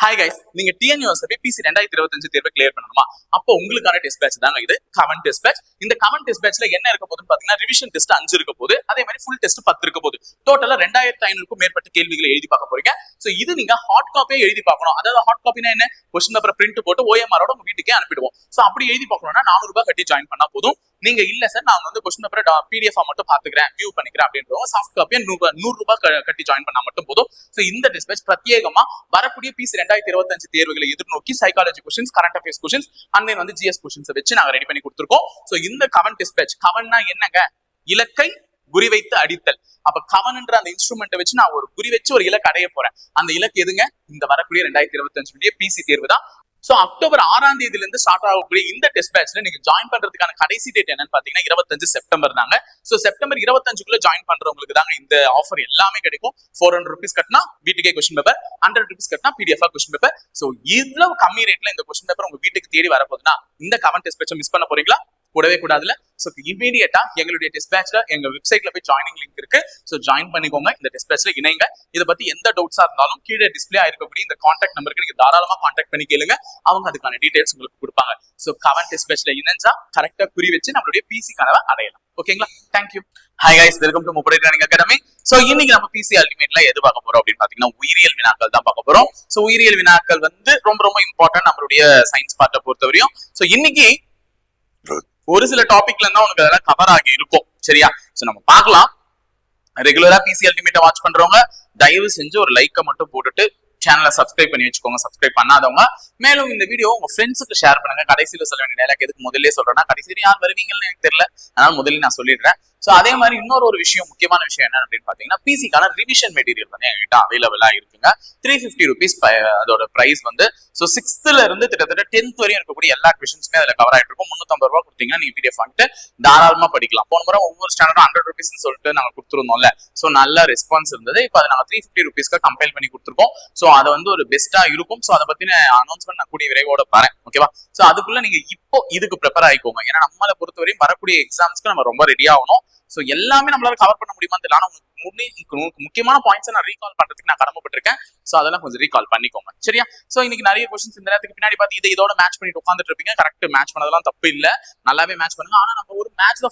Hi guys, நீங்க டிஎன்யூஎஸ்எஃபி PC 2025 தேர்வை clear பண்ணணுமா? அப்போ உங்களுக்கான டெஸ்ட் பேட்ச் தாங்க இது, கமெண்ட் டெஸ்ட் பேட்ச். இந்த கமெண்ட் டெஸ்ட் பேட்ச்ல என்ன இருக்க போகுதுன்னு பாத்தீங்கன்னா, ரிவிஷன் டெஸ்ட் 5 இருக்க போகுது, அதே மாதிரி ஃபுல் டெஸ்ட் 10 இருக்க போகுது. டோட்டலா 2500க்கும் மேற்பட்ட கேள்விகளை எழுதி பார்க்க போறீங்க. சோ இது நீங்க ஹார்ட் காப்பியே எழுதி பார்க்கணும். அதாவது ஹார்ட் காப்பினா என்ன? கொஸ்டின் பேப்பர் பிரிண்ட் போட்டு ஓஎம்ஆரோட உங்க வீட்டுக்கே அனுப்பிடுவோம். சோ அப்படி எழுதி பார்க்கணும்னா 400 ரூபாய் கட்டி ஜாயின் பண்ணா போதும். நீங்க இல்ல சார் நான் வந்து கொஸ்டின் பேப்பர் பிடிஎஃப் மட்டும் பாத்துக்கிறேன், வியூ பண்ணிக்கிறேன் அப்படின்றவங்க சாஃப்ட் காப்பியை 100 ரூபாய் கட்டி ஜாயின் பண்ணா மட்டும் போதும். சோ இந்த டெஸ்ட் பேட்ச் பிரத்யேகமா வரக்கூடிய பிசி 2025 தேர்வுகளை எதிர்நோக்கி psychology questions, current affairs questions and then வந்து ஜிஎஸ் கொஸ்டின்ஸ் வச்சு நாங்க ரெடி பண்ணி கொடுத்துருக்கோம். சோ இந்த கவன் டெஸ்ட் பேட்ச், கவன்னா என்னங்க? இலக்கை குறிவைத்து அடித்தல். அப்ப கவன்ன்ற அந்த இன்ஸ்ட்ருமெண்ட் வச்சு நான் ஒரு குறி வச்சு ஒரு இலக்கு அடைய போறேன். அந்த இலக்கு எதுங்க? இந்த வரக்கூடிய 2025 பிசி தேர்வு தான். சோ அக்டோபர் 6ஆம் தேதியில இருந்து ஸ்டார்ட் ஆகக்கூடிய இந்த டெஸ்ட் பேட்ச்ல நீங்க ஜாயின் பண்றதுக்கான கடைசி டேட் என்னன்னு பாத்தீங்கன்னா 25 செப்டம்பர் தாங்க. சோ செப்டம்பர் 25க்குள்ள ஜாயின் பண்றவங்களுக்கு தாங்க இந்த ஆஃபர் எல்லாமே கிடைக்கும். 400 rupees கட்டினா வீட்டுக்கே கொஸ்டின் பேப்பர், 100 rupees கட்டினா பிடிஎஃப் கொஸ்டின் பேப்பர். சோ இவ்வளவு கம்மி ரேட்ல இந்த கொஸ்டின் பேப்பர் உங்க வீட்டுக்கு தேடி வரப்போகுதுன்னா இந்த கமெண்ட் டெஸ்ட் பேட்சை மிஸ் பண்ண போறீங்களா? கூடவே கூடாதுல. சோ இமீடியட்டா எங்களுடைய டெஸ்ட் பேட்ச்ல எங்க வெப்சைட்ல போய் ஜாயினிங் லிங்க் இருக்கு. சோ ஜாயின் பண்ணிக்கோங்க, இந்த டெஸ்ட் பேட்ச்ல இணைங்க. இதை பத்தி எந்த டவுட்ஸா இருந்தாலும் கீழே டிஸ்பிளே ஆயிருக்கக்கூடிய இந்த கான்டாக்ட் நம்பருக்கு நீங்க தாராளமா கான்டாக்ட் பண்ணி கேளுங்க. அவங்க அதுக்கான டீடைல்ஸ் உங்களுக்கு கொடுப்பாங்க. சோ கமெண்ட் டெஸ்ட் பேட்ச்ல இணைஞ்சா கரெக்டா குறி வச்சு நம்மளுடைய பிசி கனவை அடையலாம். ஓகேங்களா? Thank you. Hi guys, welcome to முப்படை ட்ரைனிங் அகாடமி. சோ இன்னைக்கு நம்ம பிசி அல்டிமேட்ல எது பார்க்க போறோம் அப்படின்னு பாத்தீங்கன்னா உயிரியல் வினாக்கள் தான் பார்க்க போறோம். சோ உயிரியல் வினாக்கள் வந்து ரொம்ப ரொம்ப இம்பார்ட்டன்ட் நம்மளுடைய சயின்ஸ் பார்ட்டை பொறுத்தவரையும். சோ இன்னைக்கு ஒரு சில டாபிக்ல இருந்தா உனக்கு அதெல்லாம் கவர் ஆகி இருக்கும். சரியா? சோ நம்ம பார்க்கலாம். ரெகுலரா பிசி அல்டிமேட்டை வாட்ச் பண்றவங்க தயவு செஞ்சு ஒரு லைக்கை மட்டும் போட்டுட்டு சேனலை சப்ஸ்கிரைப் பண்ணி வச்சுக்கோங்க. சப்ஸ்கிரைப் பண்ணாதவங்க மேலும் இந்த வீடியோ உங்க ஃப்ரெண்ட்ஸுக்கு ஷேர் பண்ணுங்க. கடைசியில சொல்ல வேண்டிய டைலாக் எதுக்கு முதல்ல சொல்றேன்னா, கடைசியில யார் வருவீங்கன்னு எனக்கு தெரியல, அதனால முதல்ல நான் சொல்லிடுறேன். சோ அதே மாதிரி இன்னொரு விஷயம், முக்கியமான விஷயம் என்ன அப்படின்னு பாத்தீங்கன்னா, பிசிக்கான ரிவிஷன் மெட்டீரியல் வந்து என்கிட்ட அவைலபிளா இருக்குங்க. 350 rupees அதோட பிரைஸ் வந்து. சோ 6th இருந்து கிட்டத்தட்ட 10th வரையும் இருக்கக்கூடிய எல்லா கொஸ்டின்ஸுமே அதுல கவர் ஆயிட்டு இருக்கும். 350 ரூபாய் கொடுத்தீங்கன்னா நீங்க பிடிஎஃப் வந்துட்டு தாராளமா படிக்கலாம். போன முறை ஒவ்வொரு ஸ்டாண்டர்டும் 100 rupees சொல்லிட்டு நாங்க கொடுத்துருந்தோம்ல. சோ நல்ல ரெஸ்பான்ஸ் இருந்தது. இப்போ அதை நாங்க 350 rupeesக்கு கம்பைல் பண்ணி கொடுத்துருக்கோம். சோ அதை வந்து ஒரு பெஸ்டா இருக்கும். சோ அதை பத்தின அனௌன்ஸ்மெண்ட் நான் கூடிய விரைவோட வரேன். ஓகேவா? சோ அதுக்குள்ள நீங்க இப்போ இதுக்கு ப்ரிப்பேர் ஆயிக்கோங்க. ஏன்னா நம்மளை பொறுத்தவரையும் வரக்கூடிய எக்ஸாம்ஸ்க்கு நம்ம ரொம்ப ரெடி ஆகணும். சோ எல்லாமே நம்மளால கவர் பண்ண முடியுமா தெரியல. ஆனா முக்கியமான பாயிண்ட்ஸ் நான் ரீகால் பண்றதுக்கு நான் கடமைப்பட்டிருக்கேன். சோ அதெல்லாம் கொஞ்சம் ரீகால் பண்ணிக்கோங்க. சரியா? சோ இன்னைக்கு நிறைய கொஸ்டின்ஸ் இந்த நேரத்துக்கு பின்னாடி பார்த்து இதோட மேட்ச் பண்ணிட்டு உட்காந்துட்டு இருப்பீங்க. கரெக்ட், மேட்ச் பண்ணதெல்லாம் தப்பு இல்ல, நல்லாவே மேட்ச் பண்ணுங்க. ஆனா நம்ம ஒரு மேட்ச் த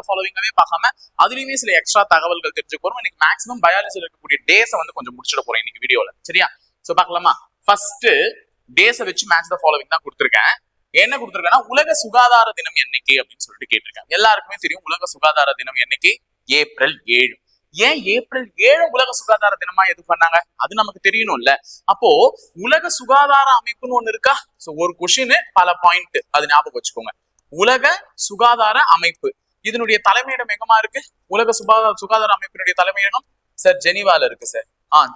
ஃபாலோவிங்காவே பார்க்காம அதுலயுமே சில எக்ஸ்ட்ரா தகவல்கள் தெரிஞ்சுக்க போறோம். இன்னைக்கு மேக்ஸிமம் பயாலஜில இருக்கக்கூடிய டேஸை வந்து கொஞ்சம் முடிச்சிட போறேன் இன்னைக்கு வீடியோல. சரியா? சோ பார்க்கலாமா? ஃபர்ஸ்ட் டேஸை வச்சு மேட்ச் த ஃபாலோவிங் தான் கொடுத்துருக்கேன். என்ன கொடுத்துருக்கேன்னா, உலக சுகாதார தினம் என்னைக்கு அப்படின்னு சொல்லிட்டு கேட்டிருக்கேன். எல்லாருக்குமே தெரியும் உலக சுகாதார தினம் என்னைக்கு? ஏப்ரல் 7. ஏன் ஏப்ரல் 7 உலக சுகாதார தினமா எது பண்ணாங்க? அது நமக்கு தெரியணும்ல. அப்போ உலக சுகாதார அமைப்புன்னு ஒண்ணு இருக்கா? சோ ஒரு கொஸ்டின் பல பாயிண்ட், அது ஞாபகம் வச்சுக்கோங்க. உலக சுகாதார அமைப்பு, இதனுடைய தலைமையிடம் எங்கமா இருக்கு? உலக சுகாதார அமைப்பினுடைய தலைமையிடம் சார் ஜெனீவால இருக்கு சார்.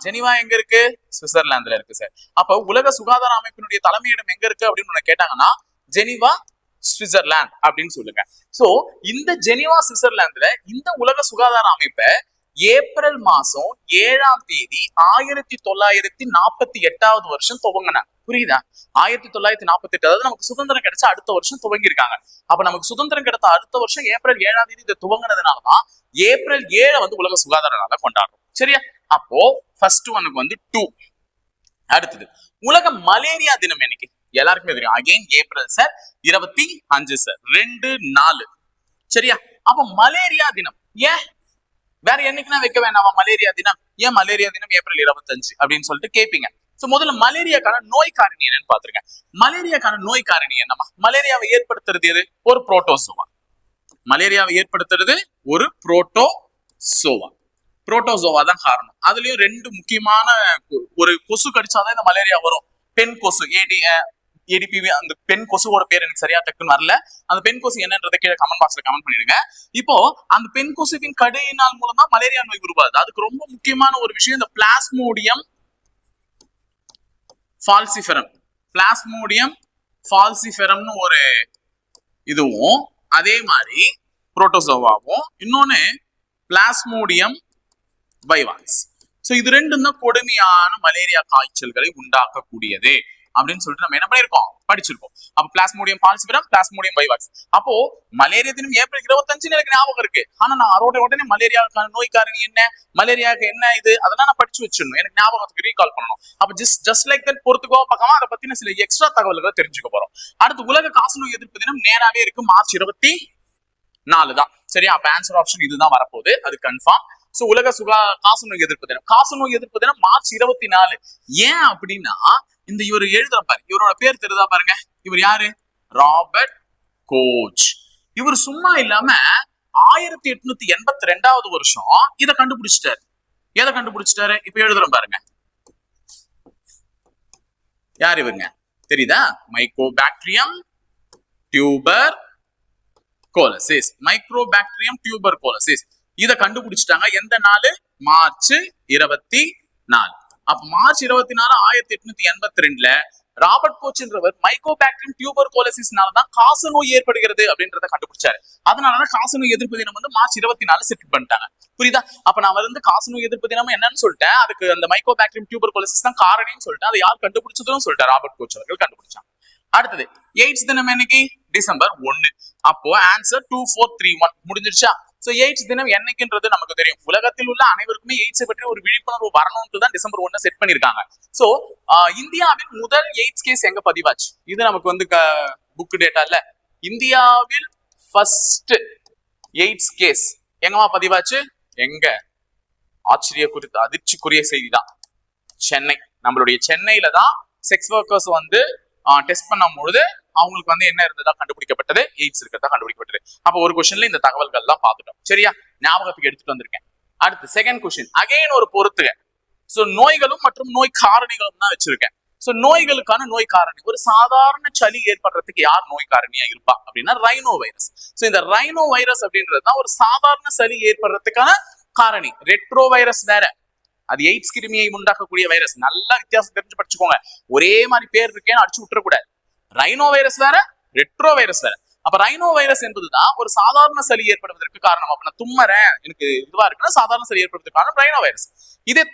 ஜெனீவா எங்க இருக்கு? சுவிட்சர்லாந்துல இருக்கு சார். அப்ப உலக சுகாதார அமைப்பினுடைய தலைமையிடம் எங்க இருக்கு அப்படின்னு கேட்டாங்கன்னா, ஜெனீவா சுவிட்சர்லாந்து அப்படின்னு சொல்லுங்க. சோ இந்த ஜெனீவா சுவிட்சர்லாந்துல இந்த உலக சுகாதார அமைப்பை ஏப்ரல் மாசம் 7ஆம் தேதி 1948 வருஷம் துவங்கினாங்க. புரியுதா? 1948, அதாவது நமக்கு சுதந்திரம் கிடைச்ச அடுத்த வருஷம் துவங்கி இருக்காங்க. அப்ப நமக்கு சுதந்திரம் கிடைத்த அடுத்த வருஷம் ஏப்ரல் 7ஆம் தேதி இதை துவங்கினதுனாலதான் ஏப்ரல் 7 வந்து உலக சுகாதார நாளை கொண்டாடுறோம். சரியா? அப்போ ஃபர்ஸ்ட் ஒனுக்கு வந்து 2. அடுத்தது உலக மலேரியா தினம் என்னைக்கு? எல்லாருக்குமே தெரியும். Again April sir 25 sir, 2-4. சரியா? அப்ப மலேரியா தினம் ஏன் வேற என்னைக்குன்னா வைக்க வேண்டாமா மலேரியா தினம்? ஏன் மலேரியா தினம் ஏப்ரல் 25 அப்படின்னு சொல்லிட்டு கேட்பீங்க. சோ முதல்ல மலேரியாக்கான நோய் காரணி என்னன்னு பாத்துருக்கேன். மலேரியாக்கான நோய் காரணி என்னமா? மலேரியாவை ஏற்படுத்துறது எது? ஒரு புரோட்டோசோவா. மலேரியாவை ஏற்படுத்துறது ஒரு புரோட்டோசோவா தான் காரணம். அதுலயும் 2 முக்கியமான, ஒரு கொசு கடிச்சாதான் இந்த மலேரியா வரும். பெண் கொசு, ஏடிபிவி. அந்த பெண் கொசுவோட பேர் எனக்கு சரியா டக்குன்னு வரல. அந்த பெண் கொசு என்னன்றதை கீழே கமெண்ட் பாக்ஸ்ல கமெண்ட் பண்ணிடுங்க. இப்போ அந்த பெண் கொசுவின் கடியினால் மூலமா மலேரியா நோய் உருவாது. அதுக்கு ரொம்ப முக்கியமான ஒரு விஷயம் இந்த பிளாஸ்மோடியம் ஃபால்சிஃபெரம்னு ஒரு இதுவும், அதே மாதிரி புரோட்டோசோவாவும், இன்னொன்னு பிளாஸ்மோடியம் வைவாக்ஸ். சோ இது 2 தான் கொடுமையான மலேரியா காய்ச்சல்களை உண்டாக்கக்கூடியது. அப்படின்னு சொல்லிட்டு நம்ம என்ன பண்ணிருக்கோம், படிச்சிருக்கோம். அப்ப பிளாஸ்மோடியம் பால்சிபரம், பிளாஸ்மோடியம் பைவாக்ஸ். அப்போ மலேரியா தினம் ஏப்ரல் 25 எனக்கு ஞாபகம் இருக்கு. ஆனா நான் அதோட உடனே மலேரியாவுக்கான நோய் காரணி என்ன, மலேரியாவுக்கு என்ன இது, அதெல்லாம் நான் படிச்சு வச்சிடணும், எனக்கு ஞாபகத்துக்கு ரீகால் பண்ணணும். அப்ப ஜஸ்ட் லைக் தட் பொறுத்துக்கோ பக்கமா அதை பத்தின சில எக்ஸ்ட்ரா தகவல்களை தெரிஞ்சுக்க போறோம். அடுத்து உலக காசநோய் எதிர்ப்பு தினம் நேராவே இருக்கு, மார்ச் 24 தான். சரியா? அப்ப ஆன்சர் ஆப்ஷன் இதுதான் வரப்போகுது, அது கன்ஃபார்ம். சோ உலக காசநோய் எதிர்ப்பு தினம், காசநோய் எதிர்ப்பு தினம் மார்ச் 24. ஏன் அப்படின்னா இந்த இவர் எழுதுற பாரு, இவரோட பேர் தெரியுதா பாருங்க, இவர் யாரு, ராபர்ட் கோச். இவர் சும்மா இல்லாம 1882 வருஷம் இதை கண்டுபிடிச்சிட்டாரு. எதை கண்டுபிடிச்சிட்டாரு இப்ப எழுதுறோம் பாருங்க. யார் இவங்க தெரியுதா, மைக்கோபாக்டீரியம் டியூபர் கோலசிஸ், மைக்ரோபாக்டீரியம் டியூபர் கோலசிஸ். இத கண்டுபிடிச்சிட்டாங்க எந்த நாள், மார்ச் 24. அப்ப மார்ச் 24 1882 ராபர்ட் கோச்ன்றவர் மைக்கோபாக்டீரியம் டியூபர் கோலசிஸ்னாலதான் காசநோய் ஏற்படுகிறது அப்படின்றத கண்டுபிடிச்சாரு. அதனாலதான் காசநோய் எதிர்ப்பு தினம் வந்து மார்ச் 24 செட் பண்ணிட்டாங்க. புரியுதா? அப்ப நான் வந்து காசநோய் எதிர்ப்பு தினம் என்னன்னு சொல்லிட்டேன், அதுக்கு அந்த மைக்கோபாக்டீரியம் டியூபர் கோலசிஸ் தான் காரணின்னு சொல்லிட்டேன். அதை யார் கண்டுபிடிச்சதும் சொல்லிட்டேன், ராபர்ட் கோச் அவர்கள் கண்டுபிடிச்சாங்க. அடுத்தது எய்ட்ஸ் தினம் என்னைக்கு, டிசம்பர் 1. அப்போ ஆன்சர் 2431 முடிஞ்சிருச்சா? சோ எய்ட்ஸ் தினம் என்னைக்குன்றது நமக்கு தெரியும். உலகத்தில் உள்ள அனைவருக்குமே எய்ட்ஸ் பற்றி ஒரு விழிப்புணர்வு வரணும்னு தான் டிசம்பர் 1 செட் பண்ணிருக்காங்க. சோ இந்தியாவில் முதல் எய்ட்ஸ் கேஸ் எங்க பதிவாச்சு, இது நமக்கு வந்து புக் டேட்டா இல்ல. இந்தியாவில் ஃபர்ஸ்ட் எய்ட்ஸ் கேஸ் எங்கமா பதிவாச்சு, எங்க, அதிர்ச்சிக்குரிய செய்தி தான், சென்னை. நம்மளுடைய சென்னையில தான் செக்ஸ் ஒர்க்கர்ஸ் வந்து டெஸ்ட் பண்ணும்போது அவங்களுக்கு வந்து என்ன இருந்ததா கண்டுபிடிக்கப்பட்டது, எய்ட்ஸ் இருக்கிறதா கண்டுபிடிக்கப்பட்டது. அப்ப ஒரு கொஸ்டின்ல இந்த தகவல்கள் எல்லாம் பார்த்துட்டோம். சரியா? ஞாபகத்துக்கு எடுத்துட்டு வந்திருக்கேன். அடுத்து செகண்ட் கொஸ்டின், அகைன் ஒரு பொறுத்துக. சோ நோய்களும் மற்றும் நோய் காரணிகளும் தான் வச்சிருக்கேன். சோ நோய்களுக்கான நோய் காரணி, ஒரு சாதாரண சளி ஏற்படுறதுக்கு யார் நோய் காரணியா இருப்பா அப்படின்னா ரைனோ வைரஸ். சோ இந்த ரைனோ வைரஸ் அப்படின்றது தான் ஒரு சாதாரண சளி ஏற்படுறதுக்கான காரணி. ரெட்ரோ வைரஸ் வேற, அது எய்ட்ஸ் கிருமியை உண்டாக்கக்கூடிய வைரஸ். நல்லா வித்தியாசம் தெரிஞ்சு படிச்சுக்கோங்க, ஒரே மாதிரி பேர் இருக்கேன்னு அடிச்சு விட்டுறக்கூடாது. ரைனோ வைரஸ் வேற, ரெட்ரோ வைரஸ் வேற. அப்ப ரைனோ வைரஸ் என்பதுதான் ஒரு சாதாரண சளி ஏற்படுவதற்கு காரணம். அப்ப நான் தும்மறேன், எனக்கு இதுவா இருக்குன்னா சாதாரண சளி ஏற்படுவதற்கு காரணம் ரைனோ வைரஸ். இதே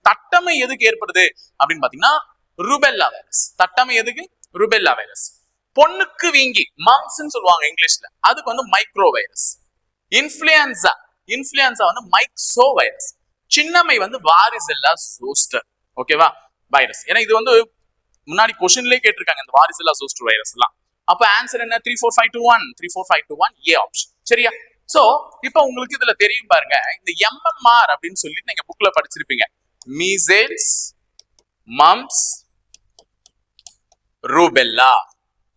தட்டம்மை எதுக்கு ஏற்படுது அப்படின்னு பாத்தீங்கன்னா ருபெல்லா வைரஸ். தட்டம்மை எதுக்கு, ருபெல்லா வைரஸ். பொண்ணுக்கு வீங்கி, மம்ஸ்ன்னு சொல்லுவாங்க இங்கிலீஷ்ல, அதுக்கு வந்து மைக்ரோ வைரஸ். இன்ஃபுளுன்சா வந்து மைக்சோ வைரஸ். சின்னம்மை வந்து வாரிசெல்லா சோஸ்டர். ஓகேவா, வைரஸ். ஏன்னா இது வந்து முன்னாடி கொஸ்டின்லயே கேட்டிருக்காங்க இந்த வாரிசெல்லா சோஸ்டர் வைரஸ் எல்லாம். அப்ப ஆன்சர் என்ன, 34521 ஏ ஆப்ஷன். சரியா? சோ இப்போ உங்களுக்கு இதுல தெரியும் பாருங்க, இந்த எம்எம்ஆர் அப்படின்னு சொல்லிட்டு நீங்க புக்ல படிச்சிருப்பீங்க, மீசல்ஸ், மம்ப்ஸ், ரூபெல்லா.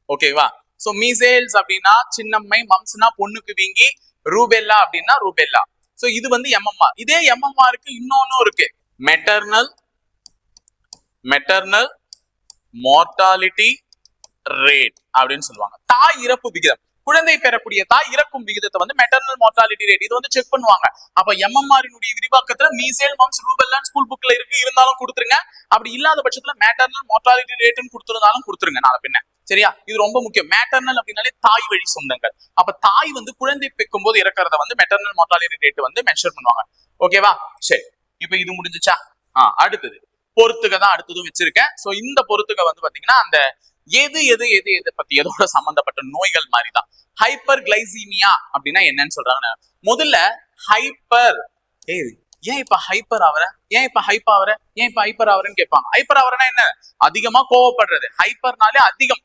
ஓகேவா? சோ மீசல்ஸ் அப்படின்னா சின்னம்மை, மம்ஸ்னா பொண்ணுக்கு வீங்கி, ரூபெல்லா அப்படின்னா ரூபெல்லா. சோ இது வந்து எம்எம்ஆர். இதே எம்எம்ஆருக்கு இன்னொன்னும் இருக்கு, மெட்டர்னல் மார்டாலிட்டி ரேட் அப்படின்னு சொல்லுவாங்க. தாய் இறப்பு விகிதம், குழந்தை பெறக்கூடிய தாய் இறக்கும் விகிதத்தை வந்து மெட்டர்னல் மார்டாலிட்டி ரேட், இது வந்து செக் பண்ணுவாங்க. அப்ப எம்எம்ஆரினுடைய விரிவாக்கத்துல மீசேல், மம்ஸ், ரூபெல்லா ஸ்கூல் புக்ல இருக்கு, இருந்தாலும் கொடுத்துருங்க. அப்படி இல்லாத பட்சத்துல மெட்டர்னல் மார்டாலிட்டி ரேட்னு கொடுத்திருந்தாலும் கொடுத்துருங்க நாளை பின்ன. சரியா? இது ரொம்ப முக்கியம். மேட்டர்னல் அப்படின்னாலே தாய் வழி சொந்தங்கள். அப்ப தாய் வந்து குழந்தை பெக்கும் போது இறக்கிறத வந்து மெட்டர்னல் மார்டாலிட்டி ரேட் வந்து மென்ஷன் பண்ணுவாங்க. ஓகேவா? சரி, இப்ப இது முடிஞ்சுச்சா? அடுத்தது பொறுத்துக தான் அடுத்ததும் வச்சிருக்கேன். சோ இந்த பொறுத்துக வந்து பாத்தீங்கன்னா அந்த எது பத்தி எதோட சம்பந்தப்பட்ட நோய்கள் மாதிரிதான். ஹைப்பர் கிளைசீமியா அப்படின்னா என்னன்னு சொல்றாங்க. முதல்ல ஹைப்பர், ஏன் இப்ப ஹைப்பர் ஆவற, ஏன் இப்ப ஹைப்பர் ஆவறன்னு கேட்பாங்க. ஹைப்பர் ஆவறனா என்ன, அதிகமா கோவப்படுறது. ஹைப்பர்னாலே அதிகம்,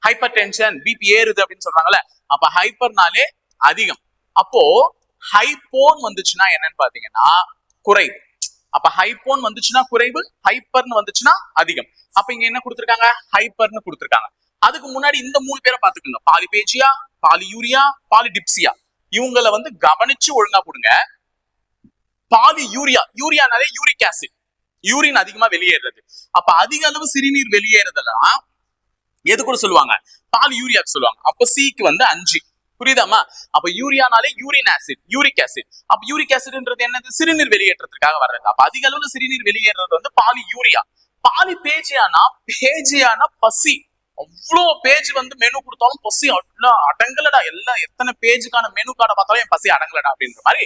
ஹைப்பர் டென்ஷன், பிபி ஏறுது அப்படின்னு சொல்றாங்கல்ல. அப்ப ஹைப்பர்னாலே அதிகம். அப்போ ஹைப்போன் வந்துச்சுன்னா என்னன்னு பாத்தீங்கன்னா குறைவு. அப்ப ஹைப்போன் வந்துச்சுன்னா குறைவு, ஹைப்பர்னு வந்துச்சுன்னா அதிகம். அப்ப இங்க என்ன கொடுத்திருக்காங்க, ஹைப்பர்னு கொடுத்திருக்காங்க. அதுக்கு முன்னாடி இந்த 3 பேரை பாத்துக்கோங்க, பாலிபேஜியா, பாலியூரியா, பாலிடிப்சியா. இவங்களை வந்து கவனிச்சு ஒழுங்கா போடுங்க. யூரியானாலே யூரிக் ஆசிட், யூரின் அதிகமா வெளியேறது. அப்ப அதிக அளவு சிறுநீர் வெளியேறதெல்லாம் எது கூட சொல்லுவாங்க, பாலியூரியாக்கு சொல்லுவாங்க. அப்ப சிக்கு வந்து 5. புரியுதாமா? அப்ப யூரியானாலே யூரின் ஆசிட், யூரிக் ஆசிட். அப்ப யூரிக் ஆசிட்ன்றது என்னது, சிறுநீர் வெளியேற்றத்துக்காக வர்றது. அப்ப அதிக அளவுல சிறுநீர் வெளியேறது வந்து பாலியூரியா. பேஜியானா பசி. அவ்வளோ பேஜ் வந்து மெனு கொடுத்தாலும் பசி அடங்கலடா. எல்லாம் எத்தனை பேஜுக்கான மெனு கார்டை பார்த்தாலும் என் பசி அடங்கலடா அப்படின்ற மாதிரி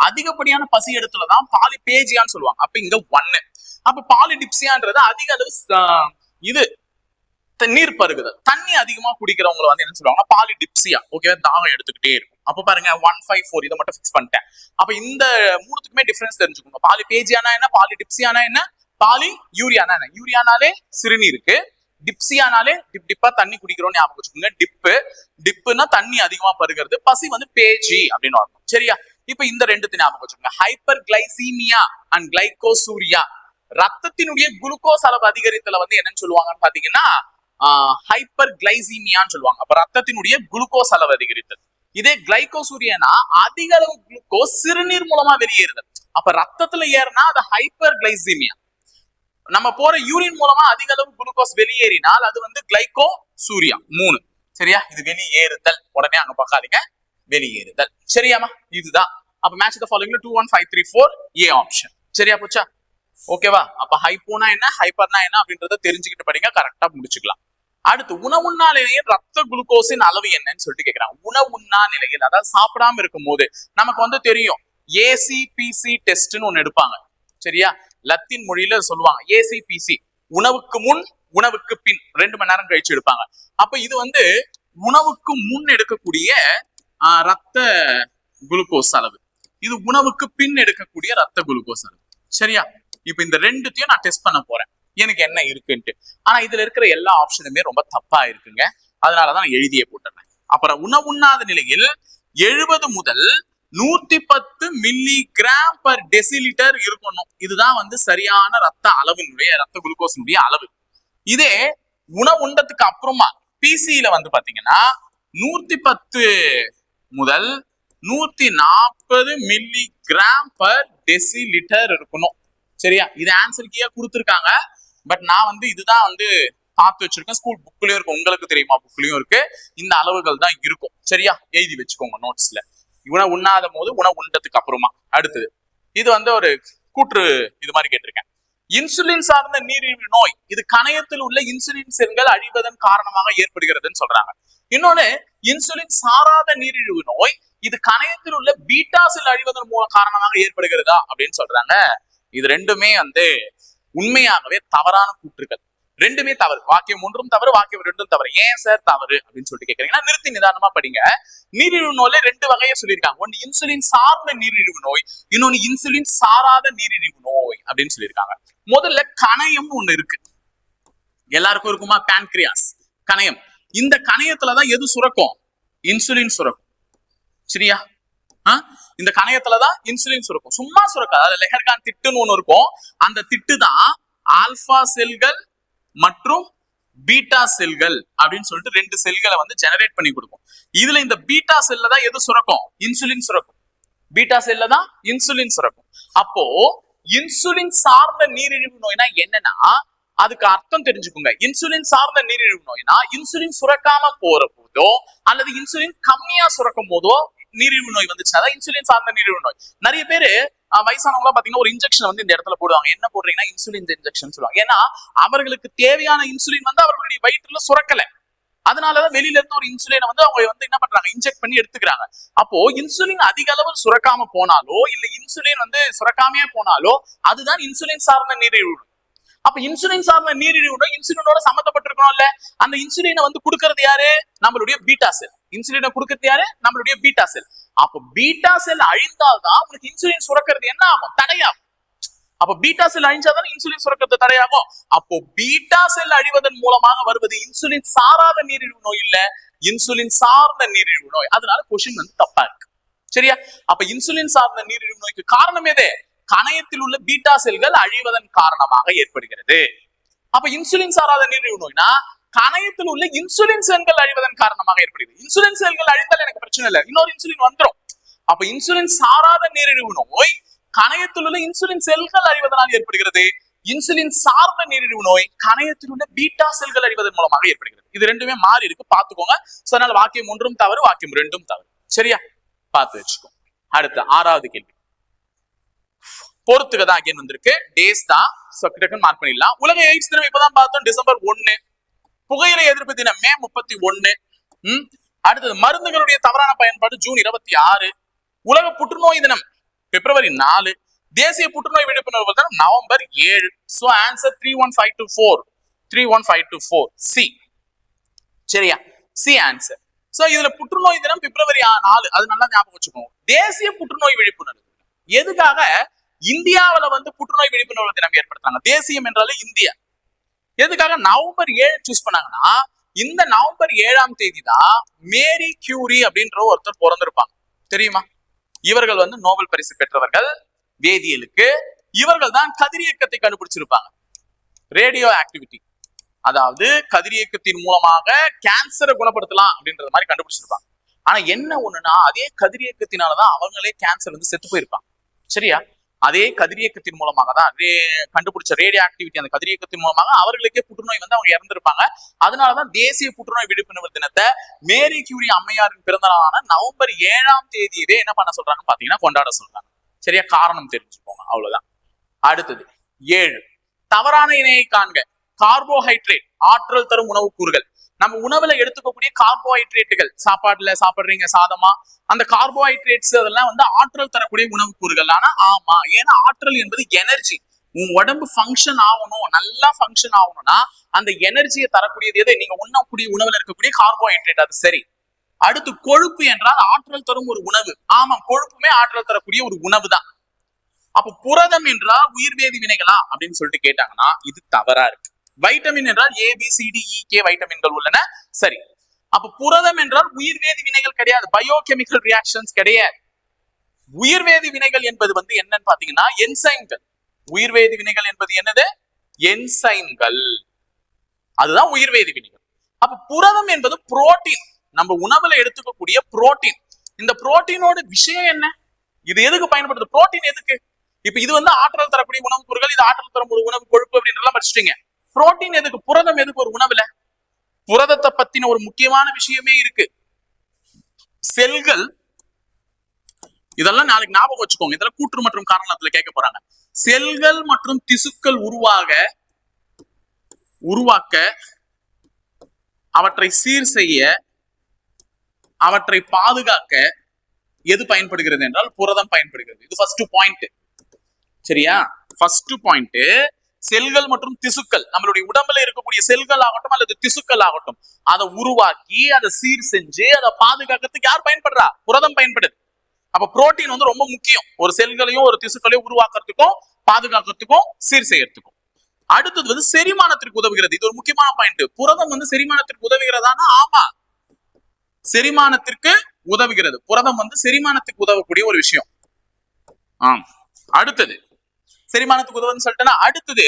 அதிகப்படியான பசி இடத்துலதான் பாலிபேஜியான்னு சொல்லுவாங்க. அப்ப இங்க 1. அப்ப பாலிடிப்சியான்றது அதிக அளவு இது நீர் பருகுதல். தண்ணி அதிகமா குடிக்கிறவங்க வந்து என்ன சொல்லுவாங்க, பாலிடிப்சியா. ஓகே, தாகம் எடுத்துக்கிட்டே இருக்கும். அப்ப பாருங்க 154 இதை மட்டும் ஃபிக்ஸ் பண்ணிட்டேன். அப்ப இந்த மூணுத்துக்குமே டிஃபரன்ஸ் தெரிஞ்சுக்கோங்க. பாலிபேஜியானா என்ன, பாலிடிப்சியானா என்ன, பாலி யூரியானா என்ன. யூரியானாலே சிறுநீருக்கு, டிப்சியானாலே டிப்பா தண்ணி குடிக்கிறோம் ஞாபகம் வச்சுக்கோங்க. டிப்புனா தண்ணி அதிகமா பருகிறது, பசி வந்து பேஜி அப்படின்னு வரும். சரியா? இப்ப இந்த ரெண்டுத்து ஞாபகம் வச்சுக்கோங்க. Hyper glycaemia and glycosuria, ரத்தத்தினுடைய glucose அளவு அதிகரித்தல வந்து என்னன்னு சொல்லுவாங்கன்னு பாத்தீங்கன்னா ஹைப்பர் கிளைசீமியான்னு சொல்லுவாங்க. அப்ப ரத்தத்தினுடைய குளுக்கோஸ் அளவு அதிகரித்தல். இதே கிளைகோசூரியானா அதிக அளவு குளுக்கோஸ் சிறுநீர் மூலமா வெளியேறுதல். அப்ப ரத்தத்துல ஏறினா அது ஹைப்பர் கிளைசீமியா. நம்ம போற யூரின் மூலமா அதிக அளவு குளுக்கோஸ் வெளியேறினால் அது வந்து கிளைகோசூரியா. 3. சரியா? இது வெளியேறுதல். உடனே அங்க பார்க்காதீங்க, வெளியேறுதல். சரியாமா? இதுதான். அப்ப மேட்ச் தி ஃபாலோயிங்ல 2 1 5 3 4 ஏ ஆப்ஷன். சரியா போச்சா? ஓகேவா? அப்ப ஹைப்போனா என்ன, ஹைப்பர்னா என்ன அப்படின்றத தெரிஞ்சுக்கிட்டு படிங்க, கரெக்டா முடிச்சுக்கலாம். அடுத்து, உணவுண்ணா நிலையில் ரத்த குளுக்கோஸின் அளவு என்னன்னு சொல்லிட்டு கேட்கிறாங்க. உணவுண்ணா நிலையில், அதாவது சாப்பிடாம இருக்கும் போது நமக்கு வந்து தெரியும் ஏசிபிசி டெஸ்ட்னு ஒண்ணு எடுப்பாங்க. சரியா? லத்தீன் மொழியில சொல்லுவாங்க ஏசிபிசி, உணவுக்கு முன் உணவுக்கு பின் 2 மணி நேரம் கழிச்சு எடுப்பாங்க. அப்ப இது வந்து உணவுக்கு முன் எடுக்கக்கூடிய ரத்த குளுக்கோஸ் அளவு, இது உணவுக்கு பின் எடுக்கக்கூடிய ரத்த குளுக்கோஸ் அளவு. சரியா? இப்ப இந்த ரெண்டுத்தையும் நான் டெஸ்ட் பண்ண போறேன் எனக்கு என்ன இருக்குன்ட்டு. ஆனா இதுல இருக்கிற எல்லா ஆப்ஷனுமே ரொம்ப தப்பா இருக்குங்க. அதனாலதான் நான் எழுதியே போட்டுறேன். அப்புறம் உணவுண்ணாத நிலையில் 70 முதல் 110 மில்லிகிராம் பர் டெசிலிட்டர் இருக்கணும். இதுதான் வந்து சரியான ரத்த அளவினுடைய, ரத்த குளுக்கோஸினுடைய அளவு. இதே உணவு உண்டதுக்கு அப்புறமா பிசியில வந்து பாத்தீங்கன்னா 110 முதல் 140 மில்லிகிராம் பர் டெசிலிட்டர் இருக்கணும். சரியா? இது ஆன்சர் கீயா கொடுத்துருக்காங்க. பட் நான் வந்து இதுதான் வந்து பார்த்து வச்சிருக்கேன். ஸ்கூல் புக்லயும் இருக்கு, உங்களுக்கு தெரியுமா, புக்லயும் இருக்கு. இந்த அளவுகள் தான் இருக்கும். சரியா? எழுதி வச்சுக்கோங்க நோட்ஸ்ல. உணவு உண்ணாத போது, உணவு உண்டதுக்கு அப்புறமா. அடுத்தது, இது வந்து ஒரு கூற்று இது மாதிரி கேட்டிருக்கேன். இன்சுலின் சார்ந்த நீரிழிவு நோய் இது கணையத்தில் உள்ள இன்சுலின் செல்கள் அழிவதன் காரணமாக ஏற்படுகிறதுன்னு சொல்றாங்க. இன்னொன்னு, இன்சுலின் சாராத நீரிழிவு நோய் இது கணையத்தில் உள்ள பீட்டா செல் அழிவதன் காரணமாக ஏற்படுகிறதா அப்படின்னு சொல்றாங்க. இது ரெண்டுமே வந்து உண்மையாகவே தவறான கூற்றுகள். ரெண்டுமே தவறு. வாக்கியம் 1 தவறு, வாக்கியம் 2 தவறு. ஏன் சார் தவறு அப்படின்னு சொல்லிட்டு கேட்கறீங்கன்னா, நிறுத்தி நிதானமா படிங்க. நீரிழிவு நோயில 2 வகையை சொல்லியிருக்காங்க. ஒன்னு இன்சுலின் சார்ந்த நீரிழிவு நோய், இன்னொன்னு இன்சுலின் சாராத நீரிழிவு நோய் அப்படின்னு சொல்லியிருக்காங்க. முதல்ல கணையம் ஒண்ணு இருக்கு, எல்லாருக்கும் இருக்குமா, பான்கிரியாஸ் கணையம். இந்த கணையத்துலதான் எது சுரக்கும், இன்சுலின் சுரக்கும். சரியா? இந்த கணையத்துலதான் இன்சுலின் சுரக்கும். சும்மா சுரக்க, அதாவது லெஹர்கான் திட்டுன்னு ஒண்ணு இருக்கும். அந்த திட்டு தான் ஆல்பா செல்கள் மற்றும் பீட்டா செல்கள் அப்படின்னு சொல்லிட்டு 2 செல்களை வந்து ஜெனரேட் பண்ணி கொடுக்கும். இதுல இந்த பீட்டா செல்ல தான் எது சுரக்கும், இன்சுலின் சுரக்கும். பீட்டா செல்ல தான் இன்சுலின் சுரக்கும். அப்போ இன்சுலின் சார்ந்த நீரிழிவு நோய்னா என்னன்னா, அதுக்கு அர்த்தம் தெரிஞ்சுக்கோங்க. இன்சுலின் சார்ந்த நீரிழிவு நோய்னா இன்சுலின் சுரக்காம போற போதோ அல்லது இன்சுலின் கம்மியா சுரக்கும் போதோ நீரிழிவு நோய் வந்துச்சுன்னா இன்சுலின் சார்ந்த நீரிழிவு நோய். நிறைய பேரு வயசானவங்களா பாத்தீங்கன்னா ஒரு இன்ஜெக்ஷன் வந்து இந்த இடத்துல போடுவாங்க. என்ன போடுறீங்கன்னா, இன்சுலின் இன்ஜெக்ஷன் சொல்லுவாங்க. ஏன்னா அவர்களுக்கு தேவையான இன்சுலின் வந்து அவர்களுடைய வயிற்றுல சுரக்கல. அதனாலதான் வெளியில இருந்து ஒரு இன்சுலினை வந்து அவங்க வந்து என்ன பண்றாங்க, இன்ஜெக்ட் பண்ணி எடுத்துக்கிறாங்க. அப்போ இன்சுலின் அதிக அளவு சுரக்காம போனாலோ இல்ல இன்சுலின் வந்து சுரக்காமையே போனாலோ அதுதான் இன்சுலின் சார்ந்த நீரிழிவு நோய். அப்ப இன்சுலின் சார்ந்த நீரிழிவு நோய் இன்சுலினோட சம்மந்தப்பட்டிருக்கணும்ல. அந்த இன்சுலினை வந்து கொடுக்கறது யாரு, நம்மளுடைய பீட்டா செல். இன்சுலினை கொடுக்கறது யாரு, நம்மளுடைய பீட்டா செல். அப்ப பீட்டா செல் அழிந்தால்தான் உங்களுக்கு இன்சுலின் சுரக்கிறது என்ன ஆகும், தடையாகும். அப்ப பீட்டா செல் அழிஞ்சாதான் இன்சுலின் சுரக்கிறது தடையாகும். அப்போ பீட்டா செல் அழிவதன் மூலமாக வருவது இன்சுலின் சாராத நீரிழிவு நோய் இல்ல, இன்சுலின் சார்ந்த நீரிழிவு நோய். அதனால கொஸ்டின் வந்து தப்பா இருக்கு. சரியா? அப்ப இன்சுலின் சார்ந்த நீரிழிவு நோய்க்கு காரணம் எது, கணையத்தில் உள்ள பீட்டா செல்கள் அழிவதன் காரணமாக ஏற்படுகிறது. அப்ப இன்சுலின் சாராத நீரிழிவு நோய்னா கணையத்தில் உள்ள இன்சுலின் செல்கள் அழிவதன் காரணமாக ஏற்படுகிறது. இன்சுலின் செல்கள் அழிந்தால் எனக்கு பிரச்சனை இல்லை, இன்னொரு இன்சுலின் வந்துடும். அப்ப இன்சுலின் சாராத நீரிழிவு நோய் கணையத்தில் உள்ள இன்சுலின் செல்கள் அழிவதனால் ஏற்படுகிறது. இன்சுலின் சார்ந்த நீரிழிவு நோய் கணையத்தில் உள்ள பீட்டா செல்கள் அழிவதன் மூலமாக ஏற்படுகிறது. இது ரெண்டுமே மாறி இருக்கு, பாத்துக்கோங்க. அதனால வாக்கியம் 1 தவறு, வாக்கியம் 2 தவறு. சரியா? பார்த்து வச்சுக்கோ. அடுத்து 6வது கேள்வி. பொறுத்துக தான் அகைன் வந்திருக்கு, டேஸ் தான் மார்க் பண்ணிடலாம். உலக எய்ட்ஸ் தினம் இப்பதான் பார்த்தோம், டிசம்பர் 1. புகையிலை எதிர்ப்பு தினம் மே 31. அடுத்தது மருந்துகளுடைய தவறான பயன்பாடு ஜூன் 26. உலக புற்றுநோய் தினம் பிப்ரவரி 4. தேசிய புற்றுநோய் விழிப்புணர்வு தினம் நவம்பர் 7. So answer 3 1 5 2 4. 31524 சி. சரியா? C answer. சோ இதுல புற்றுநோய் தினம் பிப்ரவரி 4, அது நல்லா ஞாபகம் வச்சுக்கோங்க. தேசிய புற்றுநோய் விழிப்புணர்வு எதுக்காக இந்தியாவில வந்து புற்றுநோய் விழிப்புணர்வு தினம் ஏற்படுத்துறாங்க? தேசியம் என்றாலே இந்தியா. எதுக்காக நவம்பர் 7 சூஸ் பண்ணாங்கன்னா, இந்த நவம்பர் 7ஆம் தேதி தான் மேரி கியூரி அப்படின்ற ஒருத்தர் பிறந்திருப்பாங்க. தெரியுமா? இவர்கள் வந்து நோபல் பரிசு பெற்றவர்கள் வேதியியலுக்கு. இவர்கள் தான் கதிரியக்கத்தை கண்டுபிடிச்சிருப்பாங்க. ரேடியோ ஆக்டிவிட்டி, அதாவது கதிரியக்கத்தின் மூலமாக கேன்சரை குணப்படுத்தலாம் அப்படின்றது மாதிரி கண்டுபிடிச்சிருப்பாங்க. ஆனா என்ன ஒண்ணுன்னா, அதே கதிரியக்கத்தினாலதான் அவங்களே கேன்சர் வந்து செத்து போயிருப்பாங்க. சரியா? அதே கதிரியக்கத்தின் மூலமாக தான் கண்டுபிடிச்ச ரேடியோ ஆக்டிவிட்டி, அந்த கதிரியக்கத்தின் மூலமாக அவர்களுக்கே புற்றுநோய் வந்து அவங்க இறந்திருப்பாங்க. அதனாலதான் தேசிய புற்றுநோய் விழிப்புணர்வு தினத்தை மேரி கியூரி அம்மையாரின் பிறந்த நாளான நவம்பர் 7ஆம் தேதியவே என்ன பண்ண சொல்றாங்கன்னு பாத்தீங்கன்னா கொண்டாட சொல்றாங்க. சரியா? காரணம் தெரிஞ்சுக்கோங்க, அவ்வளவுதான். அடுத்தது 7, தவறான இணையை காண்க. கார்போஹைட்ரேட் ஆற்றல் தரும் உணவு கூறுகள். நம்ம உணவுல எடுத்துக்கக்கூடிய கார்போஹைட்ரேட்டுகள், சாப்பாடுல சாப்பிடுறீங்க சாதமா, அந்த கார்போஹைட்ரேட்ஸ் அதெல்லாம் வந்து ஆற்றல் தரக்கூடிய உணவு கூறுகள். ஆனா ஆமா, ஏன்னா ஆற்றல் என்பது எனர்ஜி. உங்க உடம்பு ஃபங்க்ஷன் ஆகணும், நல்லா ஃபங்க்ஷன் ஆகணும்னா அந்த எனர்ஜியை தரக்கூடியது எது? நீங்க உண்ணக்கூடிய உணவுல இருக்கக்கூடிய கார்போஹைட்ரேட். அது சரி. அடுத்து கொழுப்பு என்றால் ஆற்றல் தரும் ஒரு உணவு. ஆமா, கொழுப்புமே ஆற்றல் தரக்கூடிய ஒரு உணவு தான். அப்ப புரதம் என்றால் உயிர்வேதி வினைகளா அப்படின்னு சொல்லிட்டு கேட்டாங்கன்னா இது தவறா இருக்கு. வைட்டமின் என்றால் ABCDEK வைட்டமின்கள் உள்ளன. சரி. அப்ப புரதம் என்றால் உயிர்வேதி வினைகள் கிடையாது, பயோகெமிக்கல் ரியாக்ஷன்ஸ் கிடையாது. உயிர்வேதி வினைகள் என்பது வந்து என்னன்னு பாத்தீங்கன்னா என்சைம்கள். உயிர்வேதி வினைகள் என்பது என்னது? என்சைம்கள். அதுதான் உயிர்வேதி வினைகள். அப்ப புரதம் என்பது புரோட்டீன், நம்ம உணவுல எடுத்துக்கக்கூடிய புரோட்டீன். இந்த புரோட்டீனோட விஷயம் என்ன? இது எதுக்கு பயன்படுது? புரோட்டீன் எதுக்கு? இப்ப இது வந்து ஆற்றல் தரக்கூடிய உணவு பொருட்கள், இது ஆற்றல் தரும் ஒரு உணவு கொழுப்பு அப்படின்றலாம் படிச்சுட்டீங்க. புரோட்டீன் எதுக்கு? புரதம் எதுக்கு ஒரு உணவுல? புரதத்தை பத்தின ஒரு முக்கியமான விஷயமே இருக்கு. செல்கள், இதெல்லாம் நாளைக்கு ஞாபகம் வச்சுக்கோங்க. இதெல்லாம் கூற்று மற்றும் காரணத்துல கேட்க போறாங்க. செல்கள் மற்றும் திசுக்கள் உருவாக்க, அவற்றை சீர் செய்ய, அவற்றை பாதுகாக்க எது பயன்படுகிறது என்றால் புரதம் பயன்படுகிறது. இது ஃபர்ஸ்ட் பாயிண்ட். சரியா? ஃபர்ஸ்ட் பாயிண்ட், செல்கள் மற்றும் திசுக்கள், நம்மளுடைய உடம்புல இருக்கக்கூடிய செல்கள் ஆகட்டும் அல்லது திசுக்கள் ஆகட்டும், அதை உருவாக்கி அதை சீர் செஞ்சு அதை பாதுகாக்கிறதுக்கு யார் பயன்படுறா? புரதம் பயன்படுது. அப்ப புரோட்டீன் வந்து ரொம்ப முக்கியம், ஒரு செல்களையும் ஒரு திசுக்களையும் உருவாக்குறதுக்கும் பாதுகாக்கிறதுக்கும் சீர் செய்யறதுக்கும். அடுத்தது வந்து செரிமானத்திற்கு உதவுகிறது. இது ஒரு முக்கியமான பாயிண்ட். புரதம் வந்து செரிமானத்திற்கு உதவுகிறதானா? ஆமா, செரிமானத்திற்கு உதவுகிறது. புரதம் வந்து செரிமானத்துக்கு உதவக்கூடிய ஒரு விஷயம். அடுத்தது செரிமானத்துக்கு உதவுன்னு சொல்லிட்டேன்னா, அடுத்தது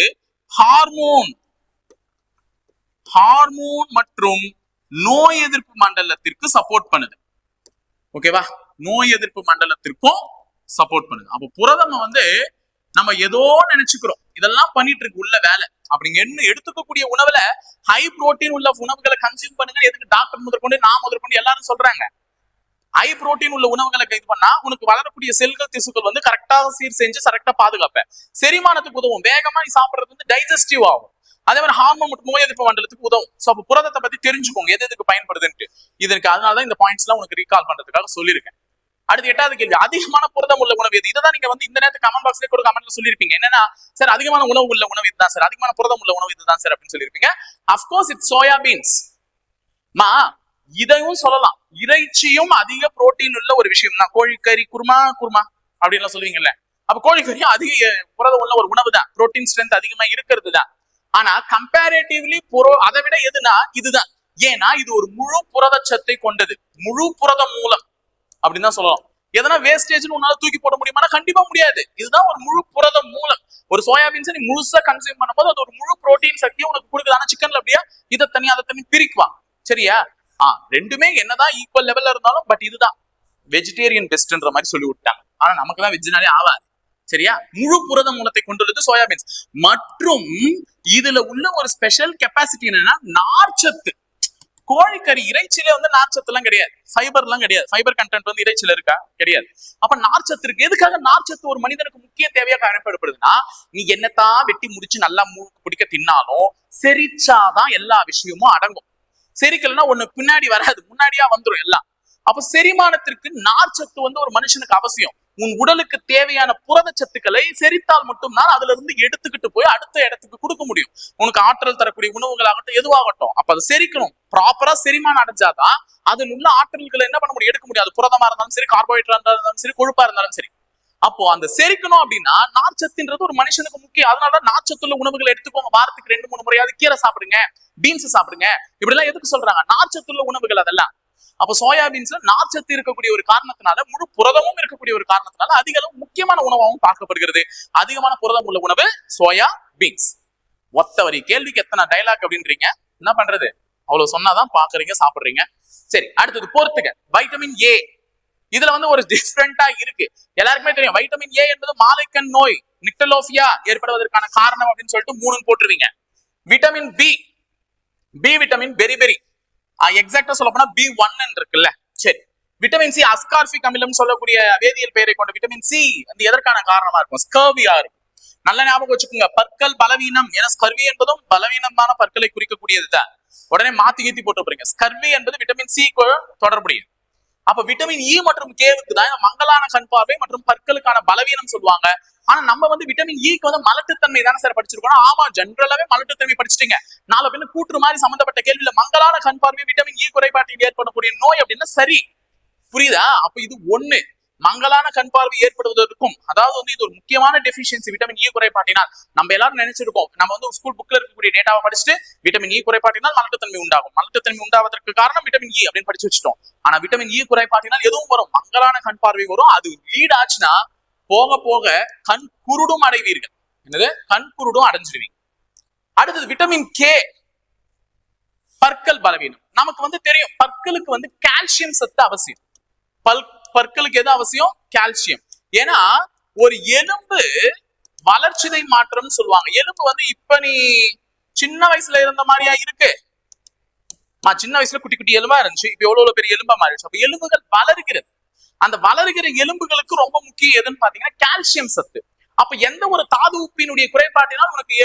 ஹார்மோன் மற்றும் நோய் எதிர்ப்பு மண்டலத்திற்கு சப்போர்ட் பண்ணுது. ஓகேவா? நோய் எதிர்ப்பு மண்டலத்திற்கும் சப்போர்ட் பண்ணுது. அப்ப புரதம் வந்து நம்ம ஏதோ நினைச்சுக்கிறோம், இதெல்லாம் பண்ணிட்டு இருக்கு உள்ள வேலை. அப்படிங்க என்ன எடுத்துக்கக்கூடிய உணவுல ஹை புரோட்டீன் உள்ள உணவுகளை கன்சியூம் பண்ணுங்க. எதுக்கு டாக்டர் முதற்கொண்டு நான் முதற்கொண்டு எல்லாரும் சொல்றாங்க? ஹை புரோட்டீன் உள்ள உணவுகளை இது பண்ணா உனக்கு வளரக்கூடிய செல்கள் திசுக்கள் வந்து கரெக்டா சீர் செஞ்சு கரெக்டா பாதுகாப்பேன். செரிமானத்துக்கு உதவும். வேகமா நீ சாப்பிடுறது வந்து டைஜஸ்டிவ் ஆகும். அதே மாதிரி ஹார்மோன் மற்றும் நோய் எதிர்ப்பு மண்டலத்துக்கு உதவும். சோ அப்ப புரதத்தை பத்தி தெரிஞ்சுக்கோங்க, எது எதுக்கு பயன்படுதுன்ட்டு. இதற்கு அதனாலதான் இந்த பாயிண்ட்ஸ் எல்லாம் உனக்கு ரீகால் பண்றதுக்காக சொல்லியிருக்கேன். அடுத்து 8வது கேள்வி, அதிகமான புரதம் உள்ள உணவு எது? இதான் நீங்க வந்து இந்த நேரத்துக்கு கமெண்ட் பாக்ஸ்ல கூட கமெண்ட்ல சொல்லிருப்பீங்க. என்னன்னா, சார் அதிகமான உணவு உள்ள உணவு இதுதான் சார், அதிகமான புரதம் உள்ள உணவு இதுதான் சார் அப்படின்னு சொல்லிருப்பீங்க. Of course it's soya beans. இதையும் சொல்லலாம், இறைச்சியும் அதிக புரோட்டீன் உள்ள ஒரு விஷயம் தான். கோழிக்கறி குருமா அப்படின்னு சொல்லுவீங்கல்ல, அப்ப கோழிக்கறியும் அதிக புரதம் உள்ள ஒரு உணவு தான், புரோட்டீன் ஸ்ட்ரென்த் அதிகமா இருக்கிறது தான். ஆனா கம்பேரேட்டிவ்லி அதை விட எதுனா இதுதான். ஏன்னா இது ஒரு முழு புரதச்சத்தை கொண்டது, முழு புரத மூலம் அப்படின்னு தான் சொல்லலாம். எதனா வேஸ்டேஜ்னு உன்னால தூக்கி போட முடியுமா? கண்டிப்பா முடியாது. இதுதான் ஒரு முழு புரத மூலம். ஒரு சோயாபீன்ஸ் நீ முழுசா கன்சியூம் பண்ணும்போது அது ஒரு முழு புரோட்டீன் சக்தியும் உனக்கு கொடுக்குது. ஆனா சிக்கன்ல அப்படியா இதை தனி அதை தனி பிரிக்குவாங்க. சரியா? ரெண்டுமே என்னதான் ஈக்குவல் லெவல்ல இருந்தாலும் பட் இதுதான் வெஜிடேரியன் பெஸ்ட்ன்ற மாதிரி சொல்லி விட்டாங்க. ஆனா நமக்கு தான் வெஜ்னாலே ஆகாது. சரியா? முழு புரத மூலத்தை கொண்டுள்ளது சோயாபீன்ஸ். மற்றும் இதுல உள்ள ஒரு ஸ்பெஷல் கெப்பாசிட்டி என்னன்னா நார்ச்சத்து. கோழிக்கறி இறைச்சியில வந்து நார்ச்சத்து எல்லாம் கிடையாது, ஃபைபர் எல்லாம் கிடையாது. ஃபைபர் கண்டென்ட் வந்து இறைச்சியில இருக்கா? கிடையாது. அப்ப நார்ச்சத்து இருக்கு. எதுக்காக நார்ச்சத்து ஒரு மனிதனுக்கு முக்கிய தேவையா காணப்படுதுன்னா, நீ என்னத்தான் வெட்டி முடிச்சு நல்லா மூக்கு பிடிக்க தின்னாலும் செரிச்சாதான் எல்லா விஷயமும் அடங்கும். செரிக்கலன்னா ஒண்ணு பின்னாடி வராது, முன்னாடியா வந்துடும் எல்லாம். அப்ப செரிமானத்திற்கு நார்ச்சத்து வந்து ஒரு மனுஷனுக்கு அவசியம். உன் உடலுக்கு தேவையான புரத சத்துக்களை செரித்தால் மட்டும்தான் அதுல இருந்து எடுத்துக்கிட்டு போய் அடுத்த இடத்துக்கு கொடுக்க முடியும். உனக்கு ஆற்றல் தரக்கூடிய உணவுகளாகட்டும் எதுவாகட்டும், அப்ப அதை செரிக்கணும். ப்ராப்பரா செரிமானம் அடைஞ்சாதான் அதில் உள்ள ஆற்றல்களை என்ன பண்ண முடியும், எடுக்க முடியாது. புரதமா இருந்தாலும் சரி, கார்போஹைட்ரேட்டா இருந்தாலும் சரி, கொழுப்பா இருந்தாலும் சரி. அப்போ அந்த செரிக்கணும் அப்படின்னா நார்ச்சத்துன்றது ஒரு மனுஷனுக்கு முக்கியம். அதனால நார்ச்சத்துள்ள உணவுகளை எடுத்துக்கோங்க. வாரத்துக்கு 2-3 முறையாவது கீரை சாப்பிடுங்க, பீன்ஸ் சாப்பிடுங்க. இப்படி எல்லாம் எதுக்கு சொல்றாங்க? நார்ச்சத்துள்ள உணவுகள் அதெல்லாம். அப்போ சோயாபீன்ஸ்ல நார்ச்சத்து இருக்கக்கூடிய ஒரு காரணத்தினால, முழு புரதமும் இருக்கக்கூடிய ஒரு காரணத்தினால அதிக அளவு முக்கியமான உணவாகவும் பார்க்கப்படுகிறது. அதிகமான புரதம் உள்ள உணவு சோயா பீன்ஸ். ஒத்த வரி கேள்விக்கு எத்தனை டைலாக் அப்படின்றீங்க, என்ன பண்றது? அவ்வளவு சொன்னாதான் பாக்குறீங்க, சாப்பிடுறீங்க. சரி, அடுத்தது பொறுத்துக்க. வைட்டமின் ஏ, இதுல வந்து ஒரு டிஃபரெண்டா இருக்கு. எல்லாருக்குமே தெரியும் வைட்டமின் ஏ என்பது மாலைக்கண் நோய் நிக்டலோபியா ஏற்படுவதற்கான காரணம் அப்படின்னு சொல்லிட்டு 3 போட்டுருவீங்க. விட்டமின் பி, பி விட்டமின் பெரி பெரி, எக்ஸாக்டா சொல்ல போனா B1 இருக்குல்ல. சரி, விட்டமின் சி அஸ்கார்பிக் அமிலம் சொல்லக்கூடிய வேதியியல் பெயரை கொண்ட விட்டமின் சி வந்து எதற்கான காரணமா இருக்கும்? ஸ்கர்வியா இருக்கும். நல்ல ஞாபகம் வச்சுக்கோங்க. பற்கள் பலவீனம், ஏன்னா ஸ்கர்வி என்பதும் பலவீனமான பற்களை குறிக்கக்கூடியதுதான். உடனே மாத்தி கீத்தி போட்டு போறீங்க. ஸ்கர்வி என்பது விட்டமின் சி தொடர்புடையது. அப்ப விட்டமின் இ மற்றும் கேவுக்கு தான் மங்கலான கண் பார்வை மற்றும் பற்களுக்கான பலவீனம் சொல்லுவாங்க. ஆனா நம்ம வந்து விட்டமின் ஈக்கு வந்து மலட்டுத்தன்மை தானே சார் படிச்சிருக்கோம். ஆமா, ஜென்ரலாவே மலட்டுத்தன்மை படிச்சிட்டீங்க. நாலு பேர் கூற்று மாதிரி சம்பந்தப்பட்ட கேள்வியில மங்கலான கண் பார்வை விட்டமின் இ குறைபாட்டில் ஏற்படக்கூடிய நோய் அப்படின்னா சரி, புரியுதா? அப்ப இது ஒண்ணு. மங்கலான கண் பார்வை ஏற்படுவதற்கும், அதாவது வந்து இது ஒரு முக்கியமான டெபிஷியன்சி விட்டமின் இ குறைபாட்டினால். நம்ம எல்லாரும் நினைச்சிருக்கோம், நம்ம வந்து ஸ்கூல் புக்ல இருக்கக்கூடிய டேட்டாவை படிச்சுட்டு விட்டமின் இ குறைபாட்டினால் மலட்டுத்தன்மை உண்டாகும், மலட்டுத்தன்மை உண்டாவதற்கு காரணம் விட்டமின் இ அப்படின்னு படிச்சு வச்சுட்டோம். ஆனா விட்டமின் இ குறைபாட்டினால் எதுவும் வரும், மங்கலான கண் பார்வை வரும். அது லீட் ஆச்சுன்னா போக போக கண் குருடும் அடைவீர்கள். என்னது? கண் குருடும் அடைஞ்சிருவீங்க. அடுத்தது விட்டமின் கே, பற்கள் பலவீனம். நமக்கு வந்து தெரியும் பற்களுக்கு வந்து கால்சியம் சத்து அவசியம். பற்களுக்கு எது அவசியம்? கால்சியம். ஏன்னா ஒரு எலும்பு வளர்ச்சிதை மாற்றம் சொல்லுவாங்க. எலும்பு வந்து இப்ப நீ சின்ன வயசுல இருந்த மாதிரியா இருக்கு? சின்ன வயசுல குட்டி குட்டி எலும்பா இருந்துச்சு, இப்ப எவ்வளவு பெரிய எலும்பா மாறிடுச்சு. அப்ப எலும்புகள் வளர்கிறது. அந்த வளர்கிற எலும்புகளுக்கு ரொம்ப முக்கியம் எதுன்னு பாத்தீங்கன்னா கால்சியம் சத்து. அப்ப எந்த ஒரு தாது உப்பினுடைய குறைபாட்டினால் உனக்கு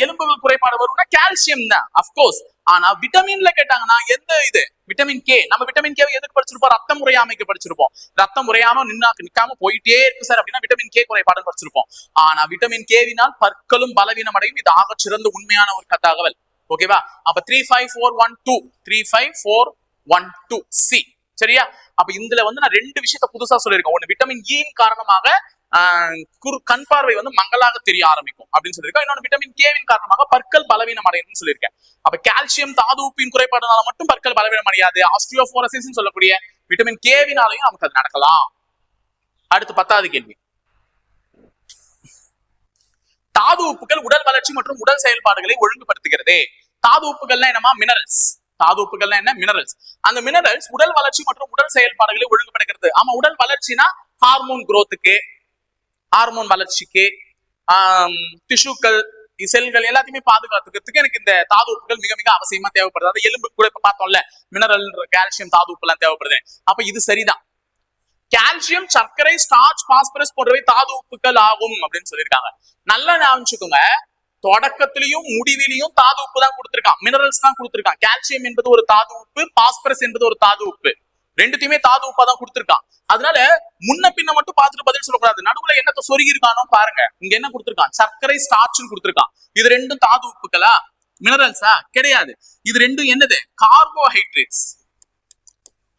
எலும்புகள் குறைபாடு வரும்னா கால்சியம் தான் அப்கோர்ஸ். ஆனா விட்டமின்ல கேட்டாங்கன்னா எந்த இது? Vitamin K. நம்ம விட்டமின் கே எதுக்கு படிச்சிருப்போம்? ரத்தம் உறையாமைக்கு படிச்சிருப்போம். ரத்தம் உறையாம நிக்காம போயிட்டே இருக்கு சார் அப்படின்னா விட்டமின் கே குறைபாடுன்னு படிச்சிருப்போம். ஆனா விட்டமின் கேவினால் பற்களும் பலவீனம் அடையும். இது ஆக சிறந்த உண்மையான ஒரு தகவல். ஓகேவா? அப்ப 35412 35412 சி. சரியா? அப்ப இதுல வந்து நான் 2 விஷயத்த புதுசா சொல்லியிருக்கேன். ஒண்ணு விட்டமின் இன் காரணமாக கண் பார்வை வந்து மங்கலாக தெரிய ஆரம்பிக்கும் அப்படின்னு சொல்லியிருக்கேன். இன்னொன்று விட்டமின் கேவின் காரணமாக பற்கள் பலவீனம் அடையும் சொல்லியிருக்கேன். அப்ப கால்சியம் தாது உப்பின் குறைபாடுனால மட்டும் பற்கள் பலவீனம் அடையாது. ஆஸ்டியோபோரோசிஸ் சொல்லக்கூடிய விட்டமின் கேவினாலையும் நமக்கு அது நடக்கலாம். அடுத்து 10வது கேள்வி. தாது உப்புகள் உடல் வளர்ச்சி மற்றும் உடல் செயல்பாடுகளை ஒழுங்குபடுத்துகிறது. தாது உப்புகள்னா என்னமா? மினரல்ஸ். தாது உப்புகள்னா என்ன? மினரல்ஸ். அந்த மினரல்ஸ் உடல் வளர்ச்சி மற்றும் உடல் செயல்பாடுகளை ஒழுங்குபடுத்துகிறது. ஆமா, உடல் வளர்ச்சினா ஹார்மோன் குரோத்துக்கு, ஹார்மோன் வளர்ச்சிக்கு, டிஷ்யூக்கள், செல்கள் எல்லாத்தையுமே பாதுகாத்துக்கிறதுக்கு எனக்கு இந்த தாது உப்புகள் மிக மிக அவசியமா தேவைப்படுது. அது எலும்பு கூட இப்ப பார்த்தோம்ல, மினரல், கால்சியம், தாது உப்பு எல்லாம் தேவைப்படுது. அப்ப இது சரிதான். கால்சியம், சர்க்கரை, ஸ்டார்ச், பாஸ்பரஸ் போன்றவை தாது உப்புகள் ஆகும் அப்படின்னு சொல்லியிருக்காங்க. நல்லா ஞாபகிச்சுக்கோங்க, தொடக்கத்திலையும் முடிவிலையும் தாது உப்பு தான் கொடுத்திருக்கான், மினரல்ஸ் தான் கொடுத்திருக்கான். கால்சியம் என்பது ஒரு தாது உப்பு, பாஸ்பரஸ் என்பது ஒரு தாது உப்பு. ரெண்டுத்தையுமே தாது உப்பா தான் கொடுத்திருக்கான். அதனால முன்ன பின்ன மட்டும் பார்த்துட்டு பதில் சொல்லக்கூடாது. நடுவுல என்னத்த சொருகி இருக்கானோ பாருங்க. இங்க என்ன கொடுத்திருக்கான்? சர்க்கரை, ஸ்டார்ச் கொடுத்திருக்கான். இது ரெண்டும் தாது உப்புகளா? மினரல்ஸா? கிடையாது. இது ரெண்டும் என்னது? கார்போஹைட்ரேட்ஸ்.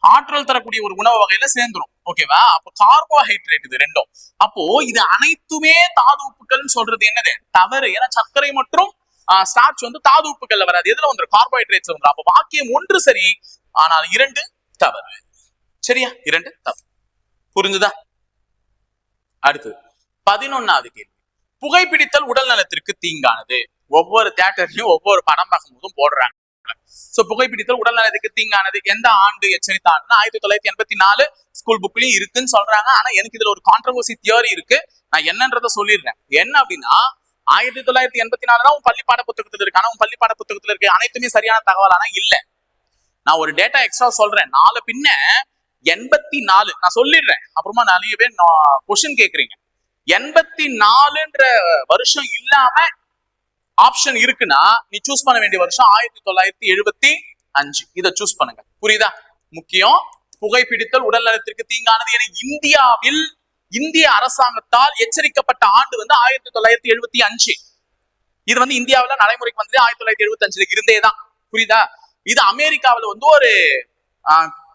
ஆற்றல் தரக்கூடிய ஒரு உணவு வகையில சேர்ந்துரும். ஓகேவா? அப்ப கார்போஹைட்ரேட் இது ரெண்டும். அப்போ இது அனைத்துமே தாது உப்புகள் சொல்றது என்னது? தவறு. ஏன்னா சர்க்கரை மற்றும் ஸ்டார்ச் வந்து தாது உப்புகள்ல வராது. எதுல வந்துடும்? கார்போஹைட்ரேட்ஸ் வந்துடும். அப்ப வாக்கியம் 1 சரி, ஆனால் 2 தவறு. சரியா? 2 தவறு. புரிஞ்சுதா? அடுத்து 11வது கேள்வி. புகைப்பிடித்தல் உடல் நலத்திற்கு தீங்கானது. ஒவ்வொரு தியேட்டர்லயும் ஒவ்வொரு படம் பார்க்கும்போதும் போடுறாங்க. சோ புகைப்பிடித்தல் உடல் நலத்துக்கு தீங்கானது. எந்த ஆண்டு எச்சரித்த ஆண்டுனா 1984 ஸ்கூல் புக்லயும் இருக்குன்னு சொல்றாங்க. ஆனா எனக்கு இதுல ஒரு கான்ட்ரோவர்சி தியரி இருக்கு. நான் என்னன்றத சொல்லிடுறேன். என்ன அப்படின்னா 1984 தான் உன் பள்ளி பாட புத்தகத்துல இருக்கு. ஆனா உன் பள்ளி பாட புத்தகத்துல இருக்கு அனைத்துமே சரியான தகவல் ஆனா இல்ல. நான் ஒரு டேட்டா எக்ஸ்ட்ரா சொல்றேன். 4 பின்ன 84 நான் சொல்லிடுறேன். அப்புறமா நிறைய பேர் கொஸ்டின் கேக்குறீங்க. 84ன்ற வருஷம் இல்லாம ஆப்ஷன் இருக்குன்னா நீ சூஸ் பண்ண வேண்டிய வருஷம் 1975. இதை சூஸ் பண்ணுங்க. புரியுதா? முக்கியம். புகைப்பிடித்தல் உடல் நலத்திற்கு தீங்கானது என இந்திய அரசாங்கத்தால் எச்சரிக்கப்பட்ட ஆண்டு வந்து 1975. இது வந்து இந்தியாவில நடைமுறைக்கு வந்து 1975 இருந்தேதான். புரியுதா? இது அமெரிக்காவில வந்து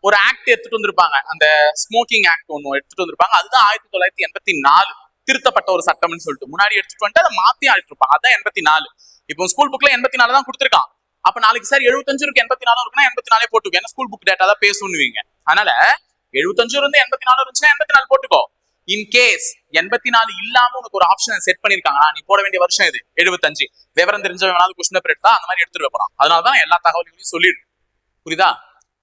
ஒரு ஆக்ட் எடுத்துட்டு வந்திருப்பாங்க, அந்த ஸ்மோக்கிங் ஆக்ட் ஒண்ணு எடுத்துட்டு வந்திருப்பாங்க. அதுதான் 1984 திருத்தப்பட்ட ஒரு சட்டம்னு சொல்லிட்டு முன்னாடி எடுத்துட்டு வந்துட்டு அதை மாத்தி ஆடிட்டு இருப்பாங்க. அதான் 84. இப்போ ஸ்கூல் புக்ல 84 தான் கொடுத்துருக்கான். அப்ப நாளைக்கு சார் 75 இருக்கு 84 இருக்குன்னா 84 போட்டுக்கோ, ஏன்னா ஸ்கூல் புக் டேட்டா தான் பேசணுவீங்க. அதனால 75 இருந்து 84 இருந்துச்சுன்னா 84 போட்டுக்கோ. இன் கேஸ் 84 இல்லாம உனக்கு ஒரு ஆப்ஷன் செட் பண்ணிருக்காங்கன்னா நீ போட வேண்டிய வருஷம் இது 75. விவரம் தெரிஞ்சவனாவது கொஸ்டின் பேப்பர் எடுத்தா அந்த மாதிரி எடுத்துட்டு போறான். அதனாலதான் எல்லா தகவல்களையும் சொல்லிடு. புரியுதா?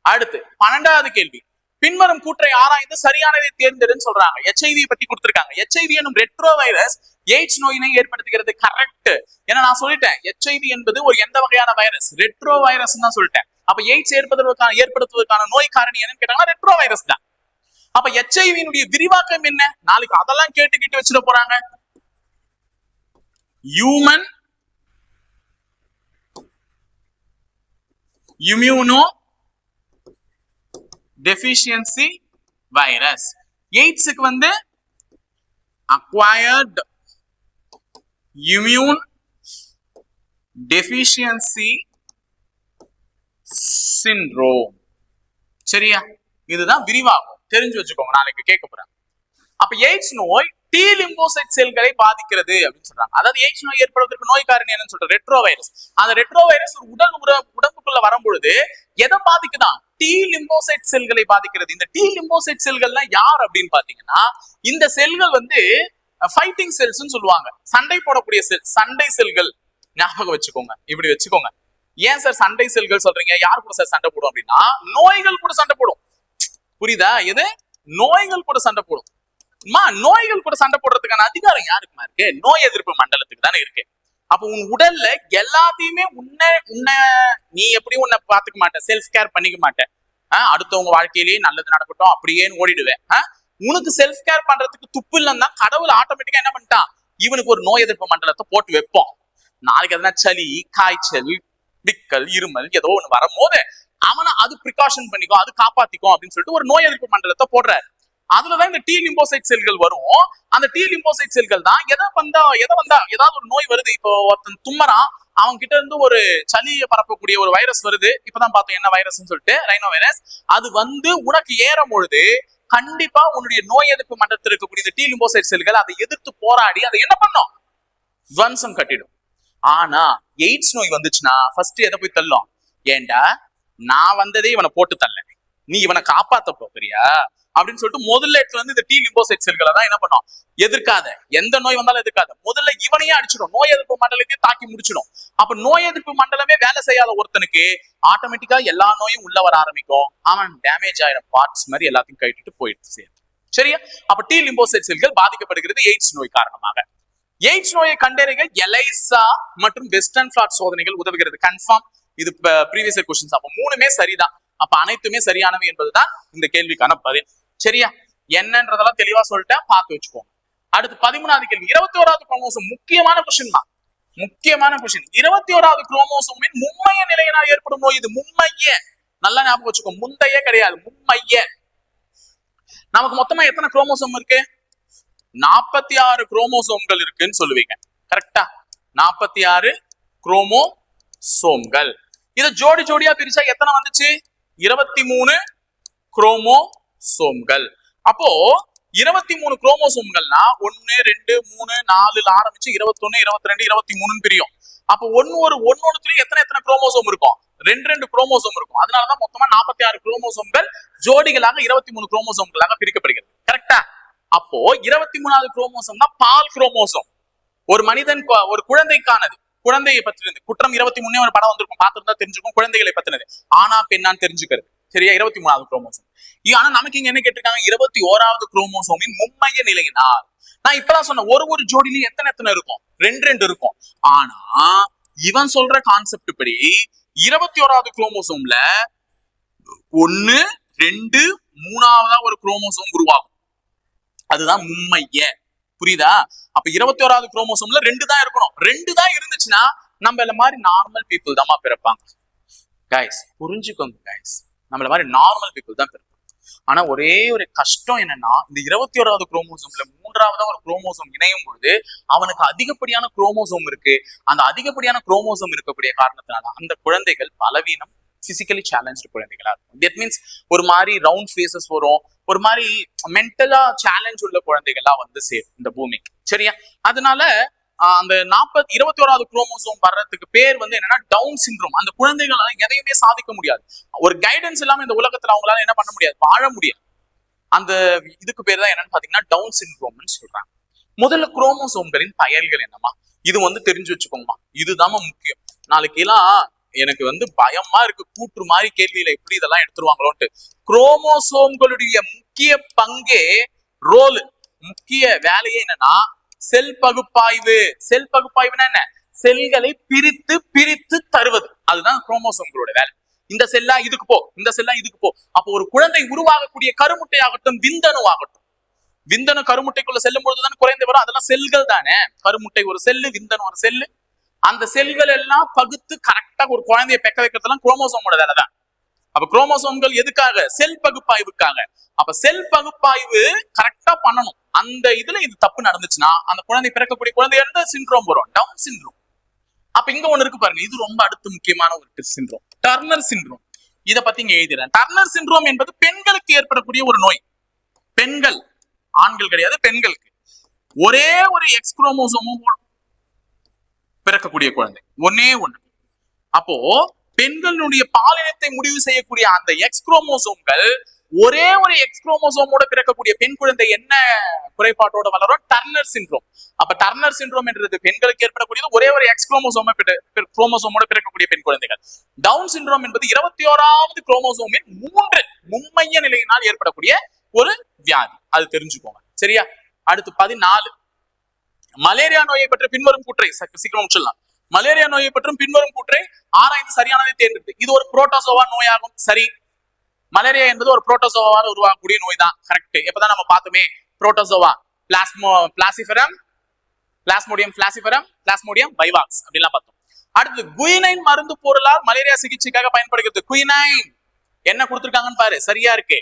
அடுத்து 12வது கேள்வி, பின்வரும் கூற்றை ஆராய்ந்து சரியானதை தேர்ந்தெடுன்னு சொல்றாங்க. HIV பத்தி கொடுத்திருக்காங்க. HIV எனும் ரெட்ரோ வைரஸ் எய்ட்ஸ் நோயினை ஏற்படுத்துகிறது. கரெக்ட். ஏன்னா நான் சொல்லிட்டேன் HIV என்பது ஒரு எந்த வகையான வைரஸ், ரெட்ரோ வைரஸ் தான் சொல்லிட்டேன். அப்ப எய்ட்ஸ் ஏற்படுத்துவதற்கான நோய் காரணி என்னன்னு கேட்டாங்கன்னா ரெட்ரோ வைரஸ் தான். அப்ப HIV விரிவாக்கம் என்ன? நாளைக்கு அதெல்லாம் கேட்டு வச்சுட போறாங்க. Human immunodeficiency virus. எய்ட்ஸுக்கு வந்து அக்வயர்ட் இம்யூன் டெஃபிஷியன்சி சிண்ட்ரோம். சரியா? இதுதான் விரிவாகும், தெரிஞ்சு வச்சுக்கோங்க, நாளைக்கு கேட்க போறேன். அப்ப எய்ட்ஸ் நோய் டி லிம்போசைட் செல்களை பாதிக்கிறது அப்படின்னு சொல்றாங்க. அதாவது எய்ட்ஸ் நோய் ஏற்படுவதற்கு நோய் காரணம் என்னன்னு சொல்ற ரெட்ரோ வைரஸ். அந்த ரெட்ரோ வைரஸ் ஒரு உடம்புக்குள்ள வரும்பொழுது எதை பாதிக்குதான்? டி லிம்போசைட் செல்களை பாதிக்கிறது. இந்த டி லிம்போசைட் செல்கள்லாம் யார் அப்படின்னு பாத்தீங்கன்னா, இந்த செல்கள் வந்து ஃபைட்டிங் செல்ஸ் சொல்லுவாங்க, சண்டை போடக்கூடிய செல், சண்டை செல்கள். ஞாபகம் வச்சுக்கோங்க, இப்படி வச்சுக்கோங்க. ஏன் சார் சண்டை செல்கள் சொல்றீங்க? யார் கூட சார் சண்டை போடும் அப்படின்னா, நோய்கள் கூட சண்டை போடும். புரியுதா? எது? நோய்கள் கூட சண்டை போடும். நோய்கள் கூட சண்டை போடுறதுக்கான அதிகாரம் யாருக்குமா இருக்கு? நோய் எதிர்ப்பு மண்டலத்துக்கு தானே இருக்கு. அப்ப உன் உடல்ல எல்லாத்தையுமே உன்னை நீ எப்படியும் உன்னை பாத்துக்க மாட்டேன், செல்ஃப் கேர் பண்ணிக்க மாட்டேன். அடுத்தவங்க வாழ்க்கையிலேயே நல்லது நடக்கட்டும் அப்படியே ஓடிடுவேன். உனக்கு செல்ஃப் கேர் பண்றதுக்கு துப்பு இல்லைன்னா கடவுள் ஆட்டோமேட்டிக்கா என்ன பண்ணிட்டான், இவனுக்கு ஒரு நோய் எதிர்ப்பு மண்டலத்தை போட்டு வைப்போம். நாளைக்கு எதனா சளி, காய்ச்சல், விக்கல், இருமல் ஏதோ ஒண்ணு வரும்போது அவனை அது ப்ரிகாஷன் பண்ணிக்கோ, அது காப்பாத்திக்கும் அப்படின்னு சொல்லிட்டு ஒரு நோய் எதிர்ப்பு மண்டலத்தை போடுறாரு. அதுலதான் இந்த டி லிம்போசைட் செல்கள் வரும். அந்த டி லிம்போசைட் செல்கள் தான் எதை வந்தா ஏதாவது ஒரு நோய் வருது. இப்போ ஒருத்தன் தும்மறான், அவங்க கிட்ட இருந்து ஒரு சளியை பரப்பக்கூடிய ஒரு வைரஸ் வருது. இப்பதான் பார்த்தோம் என்ன வைரஸ்ன்னு சொல்லிட்டு, ரைனோ வைரஸ். அது வந்து உனக்கு ஏறும் பொழுது கண்டிப்பா உன்னுடைய நோய் எதிர்ப்பு மண்டலத்தில் இருக்கக்கூடிய டி லிம்போசைட் செல்கள் அதை எதிர்த்து போராடி அதை என்ன பண்ணும்? துவம்சம் கட்டிடும். ஆனா எய்ட்ஸ் நோய் வந்துச்சுன்னா ஃபர்ஸ்ட் எதை போய் தள்ளும்? ஏண்டா நான் வந்ததே இவனை போட்டு தள்ள, நீ இவனை காப்பாத்த போறியா அப்படின்னு சொல்லிட்டு முதல்ல இடத்துல வந்து இந்த டி லிம்போசைட் செல்களை தான் என்ன பண்ணும்? எதிர்க்காத, எந்த நோய் வந்தாலும் எதிர்க்காத, முதல்ல இவனையே அடிச்சிடும், நோய் எதிர்ப்பு மண்டலத்தையும் தாக்கி முடிச்சிடும். அப்ப நோய் எதிர்ப்பு மண்டலமே வேலை செய்யாத ஒருத்தனுக்கு ஆட்டோமேட்டிக்கா எல்லா நோயும் உள்ள வர ஆரம்பிக்கும். அவன் டேமேஜ் ஆயிடும், பார்ட்ஸ் மாதிரி எல்லாத்தையும் கட்டிட்டு போயிட்டு சேர்த்து. சரியா? அப்ப டி லிம்போசைட் செல்கள் பாதிக்கப்படுகிறது எய்ட்ஸ் நோய் காரணமாக. எய்ட்ஸ் நோயை கண்டறிய எலைசா மற்றும் வெஸ்டர்ன் பிளாட் சோதனைகள் உதவுகிறது. கன்ஃபார்ம், இது ப்ரீவியஸ் கொஸ்டின்ஸ். அப்ப மூணுமே சரிதான். அப்ப அனைத்துமே சரியானவை என்பதுதான் இந்த கேள்விக்கான பதில். சரியா? என்னன்றதெல்லாம் தெளிவா சொல்லிட்டேன், பார்த்து வச்சுக்கோங்க. அடுத்து 13வது கேள்வி, 21வது குரோமோசோம். முக்கியமான கொஸ்டின் தான், முக்கியமான கொஸ்டின். 21வது குரோமோசோமின் மும்மைய நிலையினால் ஏற்படும் நோய் இது. மும்மைய நல்லா ஞாபகம் வச்சுக்கோ, முந்தைய கிடையாது, மும்மைய. நமக்கு மொத்தமா எத்தனை குரோமோசோம் இருக்கு? 46 குரோமோசோம்கள் இருக்குன்னு சொல்லுவீங்க. கரெக்டா? 46 குரோமோசோம்கள். இத ஜோடி ஜோடியா பிரிச்சா எத்தனை வந்துச்சு? 23 குரோமோசோம்கள். அப்போ 23 குரோமோசோம்கள்னா 1 2 3 4 ஆரம்பிச்சு 21 22 23 பிரியும். அப்போ ஒன்னொன்னுலயும் எத்தனை குரோமோசோம் இருக்கும்? 2 குரோமோசோம் இருக்கும். அதனாலதான் மொத்தமா 46 குரோமோசோம்கள் ஜோடிகளாக 23 குரோமோசோம்களாக பிரிக்கப்படுகிறது. கரெக்டா? அப்போ 23வது குரோமோசோம் தான் பால் குரோமோசோம். ஒரு மனிதன், ஒரு குழந்தைக்கானது. குழந்தையை பத்தினது. குற்றம் 23 ஒரு படம் வந்திருக்கும், பார்த்துருந்தா தெரிஞ்சுக்கும். குழந்தைகளை பத்தினது, ஆனா பெண்ணான்னு தெரிஞ்சுக்கிறது. சரியா? 23வது குரோமோசோம். ஆனா நமக்கு இங்க என்ன கேட்டிருக்காங்க? 21வது குரோமோசோமின் மும்மைய நிலையினால். நான் இப்பதான் சொன்ன ஒரு ஜோடியிலும் எத்தனை இருக்கும்? 2 இருக்கும். ஆனா இவன் சொல்ற கான்செப்ட் படி 21வது குரோமோசோம்ல 1 2 3ஆவதா ஒரு குரோமோசோம் உருவாகும். அதுதான் மும்மைய. புரியுதா? அப்ப 21வது குரோமோசோம்ல 2 தான் இருக்கணும். 2 தான் இருந்துச்சுன்னா நம்மள மாதிரி நார்மல் பீப்புள் தான் பிறப்பாங்க. கைஸ் புரிஞ்சுக்கோங்க கைஸ், நம்மள மாதிரி நார்மல் பீப்புள் தான் பிறப்பாங்க. ஆனா ஒரே ஒரு கஷ்டம் என்னன்னா, இந்த 21வது குரோமோசோம்ல 3ஆவதா ஒரு குரோமோசோம் இணையும் பொழுது அவனுக்கு அதிகப்படியான குரோமோசோம் இருக்கு. அந்த அதிகப்படியான குரோமோசோம் இருக்கக்கூடிய காரணத்தினால அந்த குழந்தைகள் பலவீனம், பிசிக்கலி சேலஞ்சு குழந்தைகளா இருக்கும். தட் மீன்ஸ் ஒரு மாதிரி ரவுண்ட் ஃபேஸஸ் வரும், ஒரு மாதிரி மென்டலா சேலஞ்ச் உள்ள குழந்தைகளா வந்து சேரும் இந்த பூமிக்கு. சரியா? அதனால அந்த 21வது குரோமோசோம் வர்றதுக்கு பேர் வந்து என்னன்னா டவுன் சிண்ட்ரோம். அந்த குழந்தைகளால எதையுமே சாதிக்க முடியாது. ஒரு கைடன்ஸ் இல்லாம இந்த உலகத்துல அவங்களால என்ன பண்ண முடியாது, வாழ முடியாது. அந்த இதுக்கு பேர் தான் என்னன்னு பாத்தீங்கன்னா டவுன் சிண்ட்ரோம்னு சொல்றாங்க. முதல்ல குரோமோசோம்களின் பயன்கள் என்னமா, இது வந்து தெரிஞ்சு வச்சுக்கோங்கம்மா. இதுதான் முக்கியம். நாளைக்கு எல்லாம் எனக்கு வந்து பயமா இருக்கு, கூற்று மாதிரி கேள்வியில எப்படி இதெல்லாம் எடுத்துருவாங்களோன்ட்டு. குரோமோசோம்களுடைய முக்கிய பங்கே, ரோல், முக்கிய வேலையே என்னன்னா செல் பகுப்பாய்வு. செல் பகுப்பாய்வுனா என்ன? செல்களை பிரித்து பிரித்து தருவது. அதுதான் குரோமோசோம்களோட வேலை. இந்த செல்லா இதுக்கு போ, இந்த செல்லா இதுக்கு போ. அப்போ ஒரு குழந்தை உருவாகக்கூடிய கருமுட்டை ஆகட்டும், விந்தணு ஆகட்டும், விந்தணு கருமுட்டைக்குள்ள செல்லும் பொழுதுதான் குறைந்து வரும். அதெல்லாம் செல்கள் தானே. கருமுட்டை ஒரு செல்லு, விந்தணு ஒரு செல்லு. அந்த செல்கள் எல்லாம் பகுத்து கரெக்டா ஒரு குழந்தைய பெக்க வைக்கிறதுலாம் குரோமோசோமோட வேலை தான். அப்ப குரோமோசோம்கள் எதுக்காக? செல் பகுப்பாய்வுக்காக. அப்ப செல் பகுப்பாய்வு கரெக்டா பண்ணணும். அந்த இதுல இது தப்பு நடந்துச்சுன்னா அந்த குழந்தை பிறக்கக்கூடிய குழந்தை எந்த சிண்ட்ரோம் வரும்? Down syndrome. அப்ப இங்க ஒண்ணு இருக்கு பாருங்க, இது ரொம்ப அடுத்து முக்கியமான ஒரு சிண்ட்ரோம், டர்னர் சிண்ட்ரோம். இத பத்தி இங்க எழுதுறேன். டர்னர் சிண்ட்ரோம் என்பது பெண்களுக்கு ஏற்படக்கூடிய ஒரு நோய். பெண்கள், ஆண்கள் கிடையாது, பெண்களுக்கு ஒரே ஒரு எக்ஸ் குரோமோசோமும் பிறக்கக்கூடிய குழந்தை, ஒன்னே ஒண்ணு. அப்போ பெண்களுடைய பாலினத்தை முடிவு செய்யக்கூடிய அந்த எக்ஸ் குரோமோசோம்கள் ஒரே ஒரு எக்ஸ் குரோமோசோமோட பிறக்கக்கூடிய பெண் குழந்தை என்ன குறைபாட்டோட வளரும்? Turner syndrome. அப்ப டர்னர் சிண்ட்ரோம் என்றது பெண்களுக்கு ஏற்படக்கூடியது ஒரே ஒரு எக்ஸ் குரோமோசோமோட பிறக்கக்கூடிய பெண் குழந்தைகள். டவுன் சிண்ட்ரோம் என்பது 21வது குரோமோசோமின் 3 மும்மைய நிலையினால் ஏற்படக்கூடிய ஒரு வியாதி. அது தெரிஞ்சுக்கோங்க. சரியா? அடுத்து 14, மலேரியா நோயை பற்றி பின்வரும் கூற்றை சீக்கிரம் முடிச்சிடலாம். மலேரியா நோயை பற்றும் பின்வரும் கூற்றை ஆராய்ந்து சரியானதை தேர்ந்தெடுத்து. இது ஒரு புரோட்டோசோவா நோயாகும். சரி, மலேரியா என்பது ஒரு புரோட்டோசோவால உருவாகக்கூடிய நோய் தான். கரெக்ட். எப்பதான் நம்ம பார்த்தோமே, புரோட்டோசோவா, பிளாசிஃபெரம், பிளாஸ்மோடியம் பிளாசிஃபெரம், பிளாஸ்மோடியம் வைவாக்ஸ் அப்படிலாம் பார்த்தோம். அடுத்து குயினைன் மருந்து பொருளால் மலேரியா சிகிச்சைக்காக பயன்படுகிறது. குயினைன் என்ன கொடுத்திருக்காங்கன்னு பாரு, சரியா இருக்கு.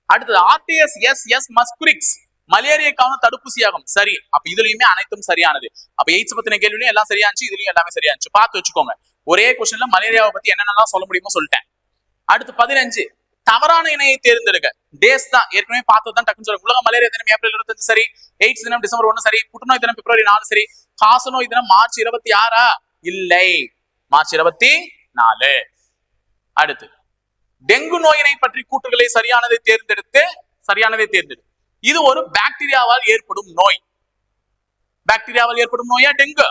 அடுத்தது RTS மஸ்குரிக்ஸ், மலேரியாக்கான தடுப்பூசியாகும். சரி. அப்ப இதுலயுமே அனைத்தும் சரியானது. அப்ப எய்ட்ஸ் பத்தின கேள்வியும் எல்லாம் சரியாச்சு, இதுலயும் எல்லாமே சரியாச்சு. பார்த்து வச்சுக்கோங்க. ஒரே கொஸ்டின்ல மலேரியாவை பத்தி என்னென்னலாம் சொல்ல முடியுமோ சொல்லிட்டேன். அடுத்து 15, தவறான இணையை தேர்ந்தெடுக்க. டேஸ் தான் ஏற்கனவே பார்த்ததுதான் டக்குன்னு சொல்ல. உலக மலேரியா தினம் ஏப்ரல் 25 சரி, எய்ட்ஸ் தினம் டிசம்பர் 1 சரி, புற்றுநோய் தினம் பிப்ரவரி 4 சரி, காசநோய் தினம் மார்ச் 26 இல்லை, மார்ச் 24. அடுத்து டெங்கு நோயினை பற்றி கூற்றுகளை சரியானதை தேர்ந்தெடுத்து. இது ஒரு பாக்டீரியாவால் ஏற்படும் நோய். பாக்டீரியாவால் ஏற்படும் நோயா டெங்கு?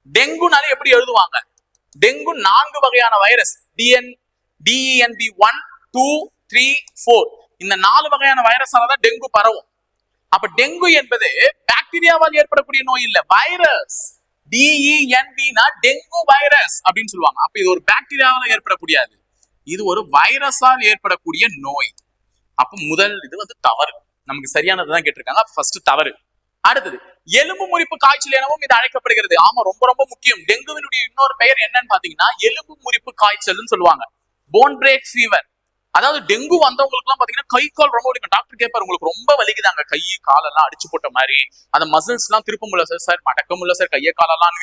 டெங்குனால எப்படி எழுதுவாங்க? டெங்கு 4 வகையான வைரஸ், DENB 1, 2, 3, 4. இந்த 4 வகையான வைரஸாலதான் டெங்கு பரவும். அப்ப டெங்கு என்பது பாக்டீரியாவால் ஏற்படக்கூடிய நோய் இல்ல, வைரஸ். DENB-னா டெங்கு வைரஸ் அப்படின்னு சொல்லுவாங்க. அப்ப இது ஒரு பாக்டீரியாவால் ஏற்படக்கூடியது, இது ஒரு வைரஸால் ஏற்படக்கூடிய நோய். அப்ப முதல் இது வந்து தவறு. நமக்கு சரியானதுதான் கேட்டிருக்காங்க. ஃபர்ஸ்ட் தவறு. அடுத்தது எலும்பு முறிப்பு காய்ச்சல் எனவும் இது அழைக்கப்படுகிறது. ஆமா, ரொம்ப ரொம்ப முக்கியம். டெங்குவினுடைய இன்னொரு பெயர் என்னன்னு பாத்தீங்கன்னா எலும்பு முறிப்பு காய்ச்சல்னு சொல்லுவாங்க, போன் பிரேக் ஃபீவர். அதாவது டெங்கு வந்தவங்களுக்கு எல்லாம் பாத்தீங்கன்னா கை கால் ரொம்ப வலிக்கும். டாக்டர் கேட்பாரு, உங்களுக்கு ரொம்ப வலிக்குதாங்க, கை காலெல்லாம் அடிச்சு போட்ட மாதிரி, அந்த மசில்ஸ் எல்லாம் திருப்ப முடியல சார், மடக்க முடியல சார், கையை காலெல்லாம்.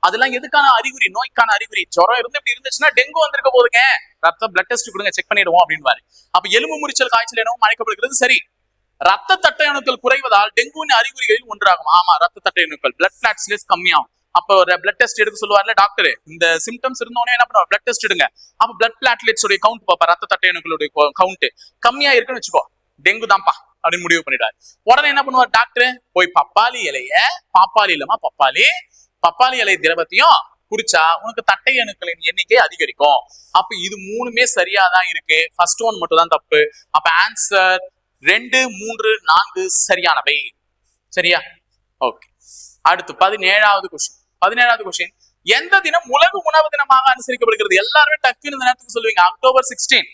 அதெல்லாம் எதுக்கான அறிகுறி? நோய்க்கான அறிகுறி. ஜுரம் இருந்து இப்படி இருந்துச்சுன்னா டெங்கு வந்திருக்க போதுங்க, பிளட் டெஸ்ட் கொடுங்க, செக் பண்ணிடுவோம் அப்படின்னு. அப்ப எலும்பு முறிச்சல் காய்ச்சல் எனவும் அழைக்கப்படுகிறது. சரி. ரத்த தட்டை அணுக்கள் குறைவதால் டெங்குவின் அறிகுறிகளில் ஒன்றாகும். ஆமா, ரத்த தட்டை அணுக்கள், பிளட் பிளாட்ஸ்லெஸ் கம்மியாகும். அப்போ பிளட் டெஸ்ட் எடுக்க சொல்லுவார்ல டாக்டர், இந்த சிம்டம்ஸ் இருந்தோடனே என்ன பண்ணுவார்? பிளட் டெஸ்ட் எடுங்க. அப்ப பிளட் பிளாட்லெட்ஸ் உடைய கவுண்ட் பாப்பா, ரத்த தட்டை அணுக்களுடைய கவுண்ட் கம்மியா இருக்குன்னு வச்சுக்கோ, டெங்கு தான்ப்பா அப்படின்னு முடிவு பண்ணிடுவார். உடனே என்ன பண்ணுவார் டாக்டர்? போய் பப்பாளி இலைய, பாப்பாளி இல்லமா பப்பாளி இலை திரவத்தையும் குடிச்சா உனக்கு தட்டை அணுக்களின் எண்ணிக்கை அதிகரிக்கும். அப்ப இது 3மே சரியாதான் இருக்கு. ஃபர்ஸ்ட் ஒன் மட்டும் தான் தப்பு. அப்ப ஆன்சர் 2, 3, 4 சரியானவை. சரியா? ஓகே. அடுத்து 17வது கொஸ்டின். எந்த தினம் உலக உணவு தினமாக அனுசரிக்கப்படுகிறது? எல்லாருமே டக்குன்னு இந்த நேரத்துக்கு சொல்லுவீங்க அக்டோபர் 16.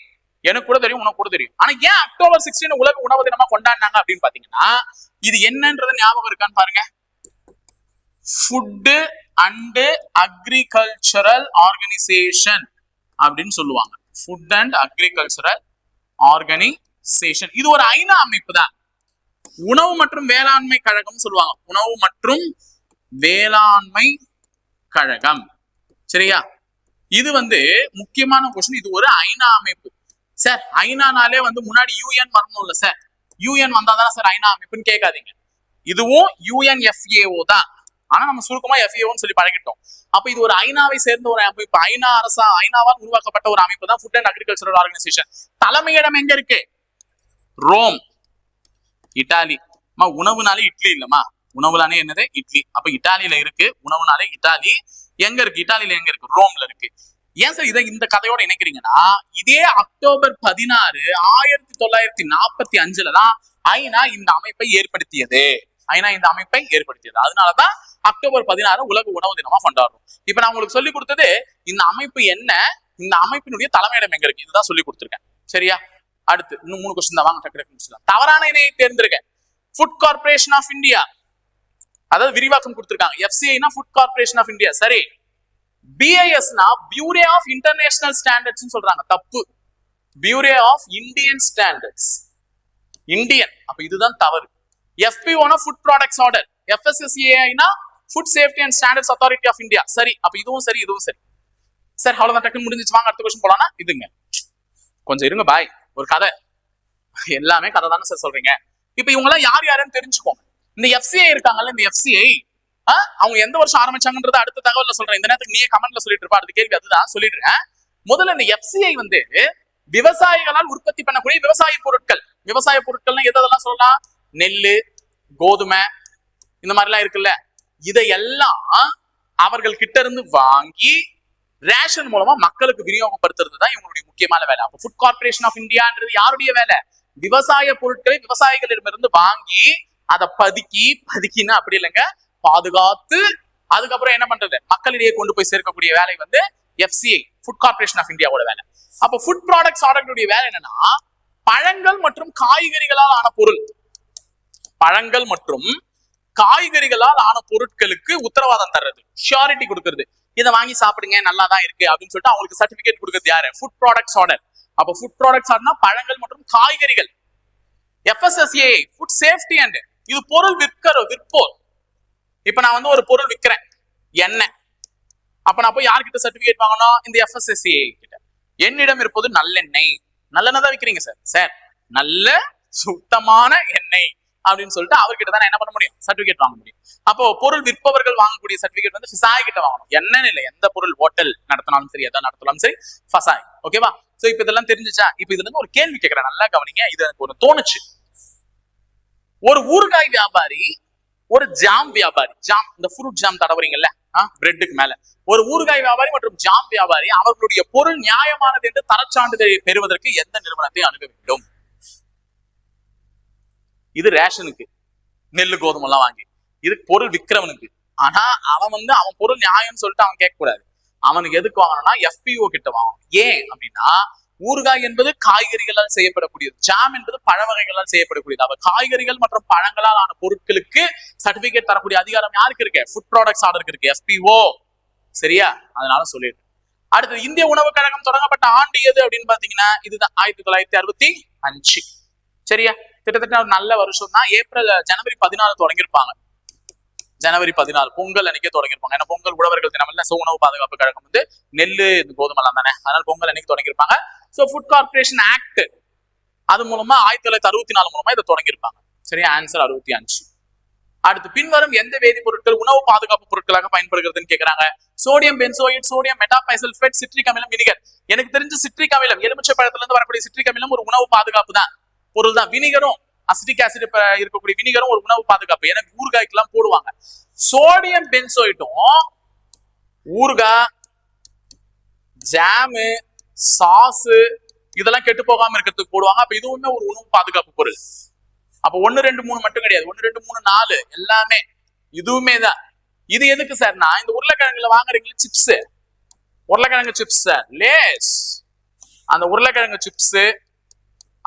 எனக்கு கூட தெரியும், உனக்கு கூட தெரியும். ஆனா ஏன் அக்டோபர் 16 உலக உணவு தினமா கொண்டாடினாங்க அப்படின்னு பாத்தீங்கன்னா, இது என்னன்றது ஞாபகம் இருக்கான்னு பாருங்க. ஃபுட் அண்ட் அக்ரிகல்ச்சரல் ஆர்கனைசேஷன் அப்படின்னு சொல்லுவாங்க. Food and agricultural organisation. இது ஒரு ஐநா அமைப்பு தான். உணவு மற்றும் வேளாண்மை கழகம் சொல்லுவாங்க. உணவு மற்றும் வேளாண்மை கழகம். சரியா? இது முக்கியமான கொஸ்டின். இது ஒரு ஐநா அமைப்பு சார். ஐநானாலே முன்னாடி யூஎன் வரணும் இல்ல சார்? யூஎன் வந்தாதான் சார் ஐநா அமைப்புன்னு கேட்காதீங்க. இதுவும் யுஎன்எஃப்ஏஓ தான். ஆனா நம்ம சுருக்கமா எஃப்ஏஓன்னு சொல்லி பழகிட்டோம். அப்ப இது ஒரு ஐநாவை சேர்ந்த ஒரு அமைப்பு. ஐநாவால் உருவாக்கப்பட்ட ஒரு அமைப்பு தான் ஃபுட் அண்ட் அக்ரிகல்ச்சரல் ஆர்கனைசேஷன். தலைமையிடம் எங்க இருக்கு? Rome, Italy. உணவுனாலே இட்லி இல்லமா? உணவுலானே என்னது? இட்லி. அப்ப இட்டாலியில இருக்கு. உணவுனாலே இட்டாலி. எங்க இருக்கு? இட்டாலியில எங்க இருக்கு? ரோம்ல இருக்கு. ஏன் சார் இதை இந்த கதையோட இணைக்கிறீங்கன்னா, இதே அக்டோபர் 16, 1945 தான் ஐநா இந்த அமைப்பை ஏற்படுத்தியது. அதனாலதான் அக்டோபர் 16 உலக உணவு தினமா கொண்டாடுறோம். இப்ப நான் உங்களுக்கு சொல்லி கொடுத்தது இந்த அமைப்பு என்ன, இந்த அமைப்பினுடைய தலைமையிடம் எங்க இருக்கு, இதுதான் சொல்லி கொடுத்துருக்கேன். சரியா? அடுத்து இன்னும் 3 கொஸ்டின் தான், வாங்க டக்கு. தவறான இணையை தேர்ந்தெடுக்க. ஃபுட் கார்பரேஷன் ஆஃப் இந்தியா, அதாவது விரிவாக்கம் கொடுத்திருக்காங்க. எஃப்சிஐனா ஃபுட் கார்பரேஷன் ஆஃப் இந்தியா. சரி. பிஐஎஸ்னா பியூரோ ஆஃப் இன்டர்நேஷனல் ஸ்டாண்டர்ட்ஸ் சொல்றாங்க. தப்பு. Bureau of Indian standards. Indian. அப்ப இதுதான் தவறு. எஃபிஓனா ஃபுட் ப்ராடக்ட்ஸ் ஆர்டர். எஃப்எஸ்எஸ்ஏஐனா food safety and standards authority of India. சரி. அப்ப இதுவும் சரி, இதுவும் சரி. சார் அவ்வளவுதான், டக்குன்னு முடிஞ்சிச்சு. வாங்க அடுத்த கொஸ்டின் போலாம்னா இதுங்க. கொஞ்சம் இருங்க பாய், ஒரு கதை. எல்லாமே கதை தானே சார் சொல்றீங்க. இப்ப இவங்க எல்லாம் யார் யாருன்னு தெரிஞ்சுக்கோங்க. இந்த எஃப்சிஐ இருக்காங்கல்ல, இந்த எஃப்சிஐ அவங்க எந்த வருஷம் ஆரம்பிச்சாங்கன்றத அடுத்த தகவல்ல சொல்றேன். இந்த நேரத்துக்கு நீயே கமெண்ட்ல சொல்லிட்டு இருப்பா. அடுத்த கேள்வி அதுதான் சொல்லிடுறேன். முதல்ல இந்த எஃப்சிஐ விவசாயிகளால் உற்பத்தி பண்ணக்கூடிய விவசாய பொருட்கள். விவசாய பொருட்கள்னா எதெல்லாம் சொல்லலாம்? நெல்லு, கோதுமை, இந்த மாதிரி எல்லாம் இருக்குல்ல. இதையெல்லாம் அவர்கள் கிட்ட இருந்து வாங்கி ரேஷன் மூலமா மக்களுக்கு விநியோகப்படுத்துறது தான் இவங்களுடைய முக்கியமான வேலை. அப்ப ஃபுட் கார்பரேஷன் ஆஃப் இந்தியான்றது யாருடைய வேலை? விவசாய பொருட்களை விவசாயிகளிடமிருந்து வாங்கி அதை பதுக்கின்னு அப்படி இல்லைங்க, பாதுகாத்து அதுக்கப்புறம் என்ன பண்றது, மக்களிடையே கொண்டு போய் சேர்க்கக்கூடிய வேலை எஃப்சிஐ, ஃபுட் கார்பரேஷன் ஆஃப் இந்தியாவோட வேலை. அப்ப ஃபுட் ப்ராடக்ட்ஸ் ஆர்டருடைய வேலை என்னன்னா, பழங்கள் மற்றும் காய்கறிகளால் ஆன பொருள், பழங்கள் மற்றும் காய்கறிகளால் ஆன பொருட்களுக்கு உத்தரவாதம் தர்றது, ஷியூரிட்டி கொடுக்கறது. இதை வாங்கி சாப்பிடுங்க, நல்லா தான் இருக்கு அப்படின்னு சொல்லிட்டு அவங்களுக்கு சர்டிபிகேட் கொடுக்கறது யாரு? Food products order. அப்ப ஃபுட் ப்ராடக்ட்ஸ் ஆர்டர்னா பழங்கள் மற்றும் காய்கறிகள். எஃப்எஸ்எஸ்ஏ ஃபுட் சேஃப்டி அண்ட், இது பொருள் விற்போர். இப்ப நான் ஒரு பொருள் விற்கிறேன், எண்ணெய். அப்ப நான் போய் யார்கிட்ட சர்டிபிகேட் வாங்கணும்? இந்த எஃப்எஸ்எஸ்ஏ கிட்ட. என்னிடம் இருப்பது நல்லெண்ணெய். நல்லெண்ணெய் தான் விற்கிறீங்க சார். சார் நல்ல சுத்தமான எண்ணெய் அப்படின்னு சொல்லிட்டு அவர்கிட்ட தான் என்ன பண்ண முடியும்? சர்டிபிகேட் வாங்க முடியும். அப்போ பொருள் விற்பவர்கள் வாங்கக்கூடிய சர்டிபிகேட் ஃபிசாய் கிட்ட வாங்கணும். என்னன்னு இல்லை, எந்த பொருள் ஹோட்டல் நடத்தினாலும் சரி, எதை நடத்தினாலும் சரி, ஃபசாய். ஓகேவா? சோ இப்ப இதெல்லாம் தெரிஞ்சுச்சா? இப்ப இதுல இருந்து ஒரு கேள்வி கேட்கிறேன், நல்லா கவனிங்க. இது எனக்கு ஒரு தோணுச்சு. ஒரு ஊறுகாய் வியாபாரி, ஒரு ஜாம் வியாபாரி, ஜாம் இந்த ஃப்ரூட் ஜாம் தடவுறீங்கல்ல பிரெட்டுக்கு மேல, ஒரு ஊறுகாய் வியாபாரி மற்றும் ஜாம் வியாபாரி அவர்களுடைய பொருள் நியாயமானது என்று தரச்சான்றிதழை பெறுவதற்கு எந்த நிறுவனத்தை அணுக வேண்டும்? இது ரேஷனுக்கு, நெல்லு கோதுமை எல்லாம் வாங்கி. இது பொருள் விற்கிறவனுக்கு. ஆனா அவன் அவன் பொருள் நியாயம்னு சொல்லிட்டு அவன் கேட்க கூடாது. அவனுக்கு எதுக்கு வாங்கணும்னா எஃபிஓ கிட்ட வாங்கணும். ஏன் அப்படின்னா, ஊறுகாய் என்பது காய்கறிகளால் செய்யப்படக்கூடியது, ஜாம் என்பது பழ வகைகளால் செய்யப்படக்கூடியது. அவ காய்கறிகள் மற்றும் பழங்களால் ஆன பொருட்களுக்கு சர்டிபிகேட் தரக்கூடிய அதிகாரம் யாருக்கு இருக்கு? ஃபுட் ப்ராடக்ட்ஸ் ஆர்டருக்கு இருக்கு, எஃபிஓ. சரியா? அதனால சொல்லிடு. அடுத்து, இந்திய உணவு கழகம் தொடங்கப்பட்ட ஆண்டு எது அப்படின்னு பாத்தீங்கன்னா, இதுதான் 1965. சரியா? கிட்டத்தட்ட ஒரு நல்ல வருஷம் தான். ஜனவரி 14 தொடங்கியிருப்பாங்க. ஜனவரி 14 பொங்கல் அன்னைக்கே தொடங்கியிருப்பாங்க. ஏன்னா பொங்கல் உழவர்கள் தினம் இல்ல. உணவு பாதுகாப்பு கழகம் நெல்லு கோதுமை எல்லாம் தானே, அதனால பொங்கல் அன்னைக்கு தொடங்கியிருப்பாங்க. சோ ஃபுட் கார்பரேஷன் ஆக்ட், அது மூலமா 1964 மூலமா இதை தொடங்கியிருப்பாங்க. சரியா? ஆன்சர் 65. அடுத்து, பின்வரும் எந்த வேதிப்பொருட்கள் உணவு பாதுகாப்பு பொருட்களாக பயன்படுகிறதுன்னு கேக்குறாங்க. Sodium benzoate, sodium metabisulphate, citric அமிலம், வினிகர். எனக்கு தெரிஞ்சு சிட்ரிக் அமிலம், எலுமிச்சை பழத்துல இருந்து வரக்கூடிய சிட்ரிக் அமிலம் ஒரு உணவு பாதுகாப்பு தான் பொருள் தான். வினிகரும், அசிட்டிக் ஆசிட் இருக்கக்கூடிய வினிகரும் ஒரு உணவு பாதுகாப்பு. எனக்கு ஊறுகாய்க்கு எல்லாம் போடுவாங்க. சோடியம் பென்சோயிட்டும் ஊறுகாய், ஜாமு, சாஸ் இதெல்லாம் கெட்டு போகாம இருக்கிறதுக்கு போடுவாங்க. அப்ப இதுவுமே ஒரு உணவு பாதுகாப்பு பொருள். அப்ப 1, 2, 3 மட்டும் கிடையாது, 1, 2, 3, 4 எல்லாமே இதுவுமே தான். இது எதுக்கு சார்னா, இந்த உருளைக்கிழங்குல வாங்குறீங்களா சிப்ஸ், உருளைக்கிழங்கு சிப்ஸ், லேஸ், அந்த உருளைக்கிழங்கு சிப்ஸ்.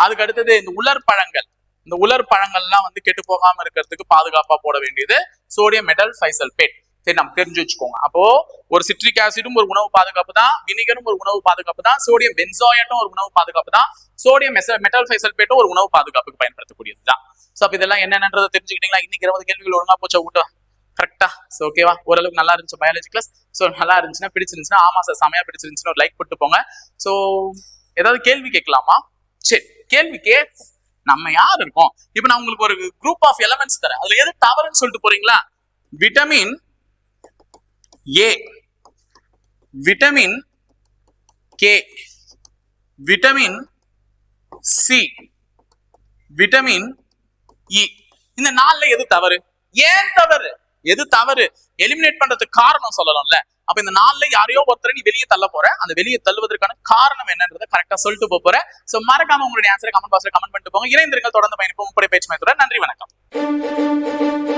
அதுக்கு அடுத்தது இந்த உலர் பழங்கள், இந்த உலர் பழங்கள்லாம் கெட்டு போகாம இருக்கிறதுக்கு பாதுகாப்பா போட வேண்டியது சோடியம் மெட்டல் பைசல்பேட். சரி, நம்ம தெரிஞ்சு வச்சுக்கோங்க. அப்போ ஒரு சிட்ரிக் ஆசிடும் ஒரு உணவு பாதுகாப்பு தான், வினிகரும் ஒரு உணவு பாதுகாப்பு தான், சோடியம் பென்சாயேட்டும் ஒரு உணவு பாதுகாப்பு தான், சோடியம் மெட்டல் பைசல்பேட்டும் ஒரு உணவு பாதுகாப்புக்கு பயன்படுத்தக்கூடியது தான். சோ அப்ப இதெல்லாம் என்னன்றதை தெரிஞ்சுக்கிட்டீங்களா? இன்னைக்கு 20 கேள்விகள் ஒழுங்கா போச்சா விட்டோம் கரெக்டா? சோ ஓகேவா? ஓரளவுக்கு நல்லா இருந்துச்சு பயாலஜி கிளாஸ். சோ நல்லா இருந்துச்சுன்னா, பிடிச்சிருந்துச்சுன்னா, ஆமா சார் செமையா பிடிச்சிருந்துச்சுன்னா ஒரு லைக் போட்டு போங்க. சோ ஏதாவது கேள்வி கேட்கலாமா? சரி, கேள்வி நம்ம யார் இருக்கோம்? இப்ப நான் உங்களுக்கு ஒரு குரூப் ஆஃப் எலிமெண்ட்ஸ் தரேன், அதுல எது தவறுன்னு சொல்லிட்டு போறீங்களா? Vitamin A, vitamin K, vitamin C, vitamin E, இந்த 4ல எது தவறு? ஏன் தவறு? எது தவறு? எலிமினேட் பண்றதுக்கு காரணம் சொல்லலாம்ல. அப்ப இந்த 4ல யாரையோ ஒருத்தரை நீ வெளியே தள்ள போற, அந்த வெளியே தள்ளுவதற்கான காரணம் என்னன்றதை கரெக்டா சொல்லிட்டு போற. சோ மறக்காம உங்களுடைய ஆன்சரை கமெண்ட் பாக்ஸ்ல கமெண்ட் பண்ணிட்டு போங்க. இணைந்திருங்க, தொடர்ந்து பயணிப்போம். முப்படை பயிற்சி மையத்தோட. நன்றி, வணக்கம்.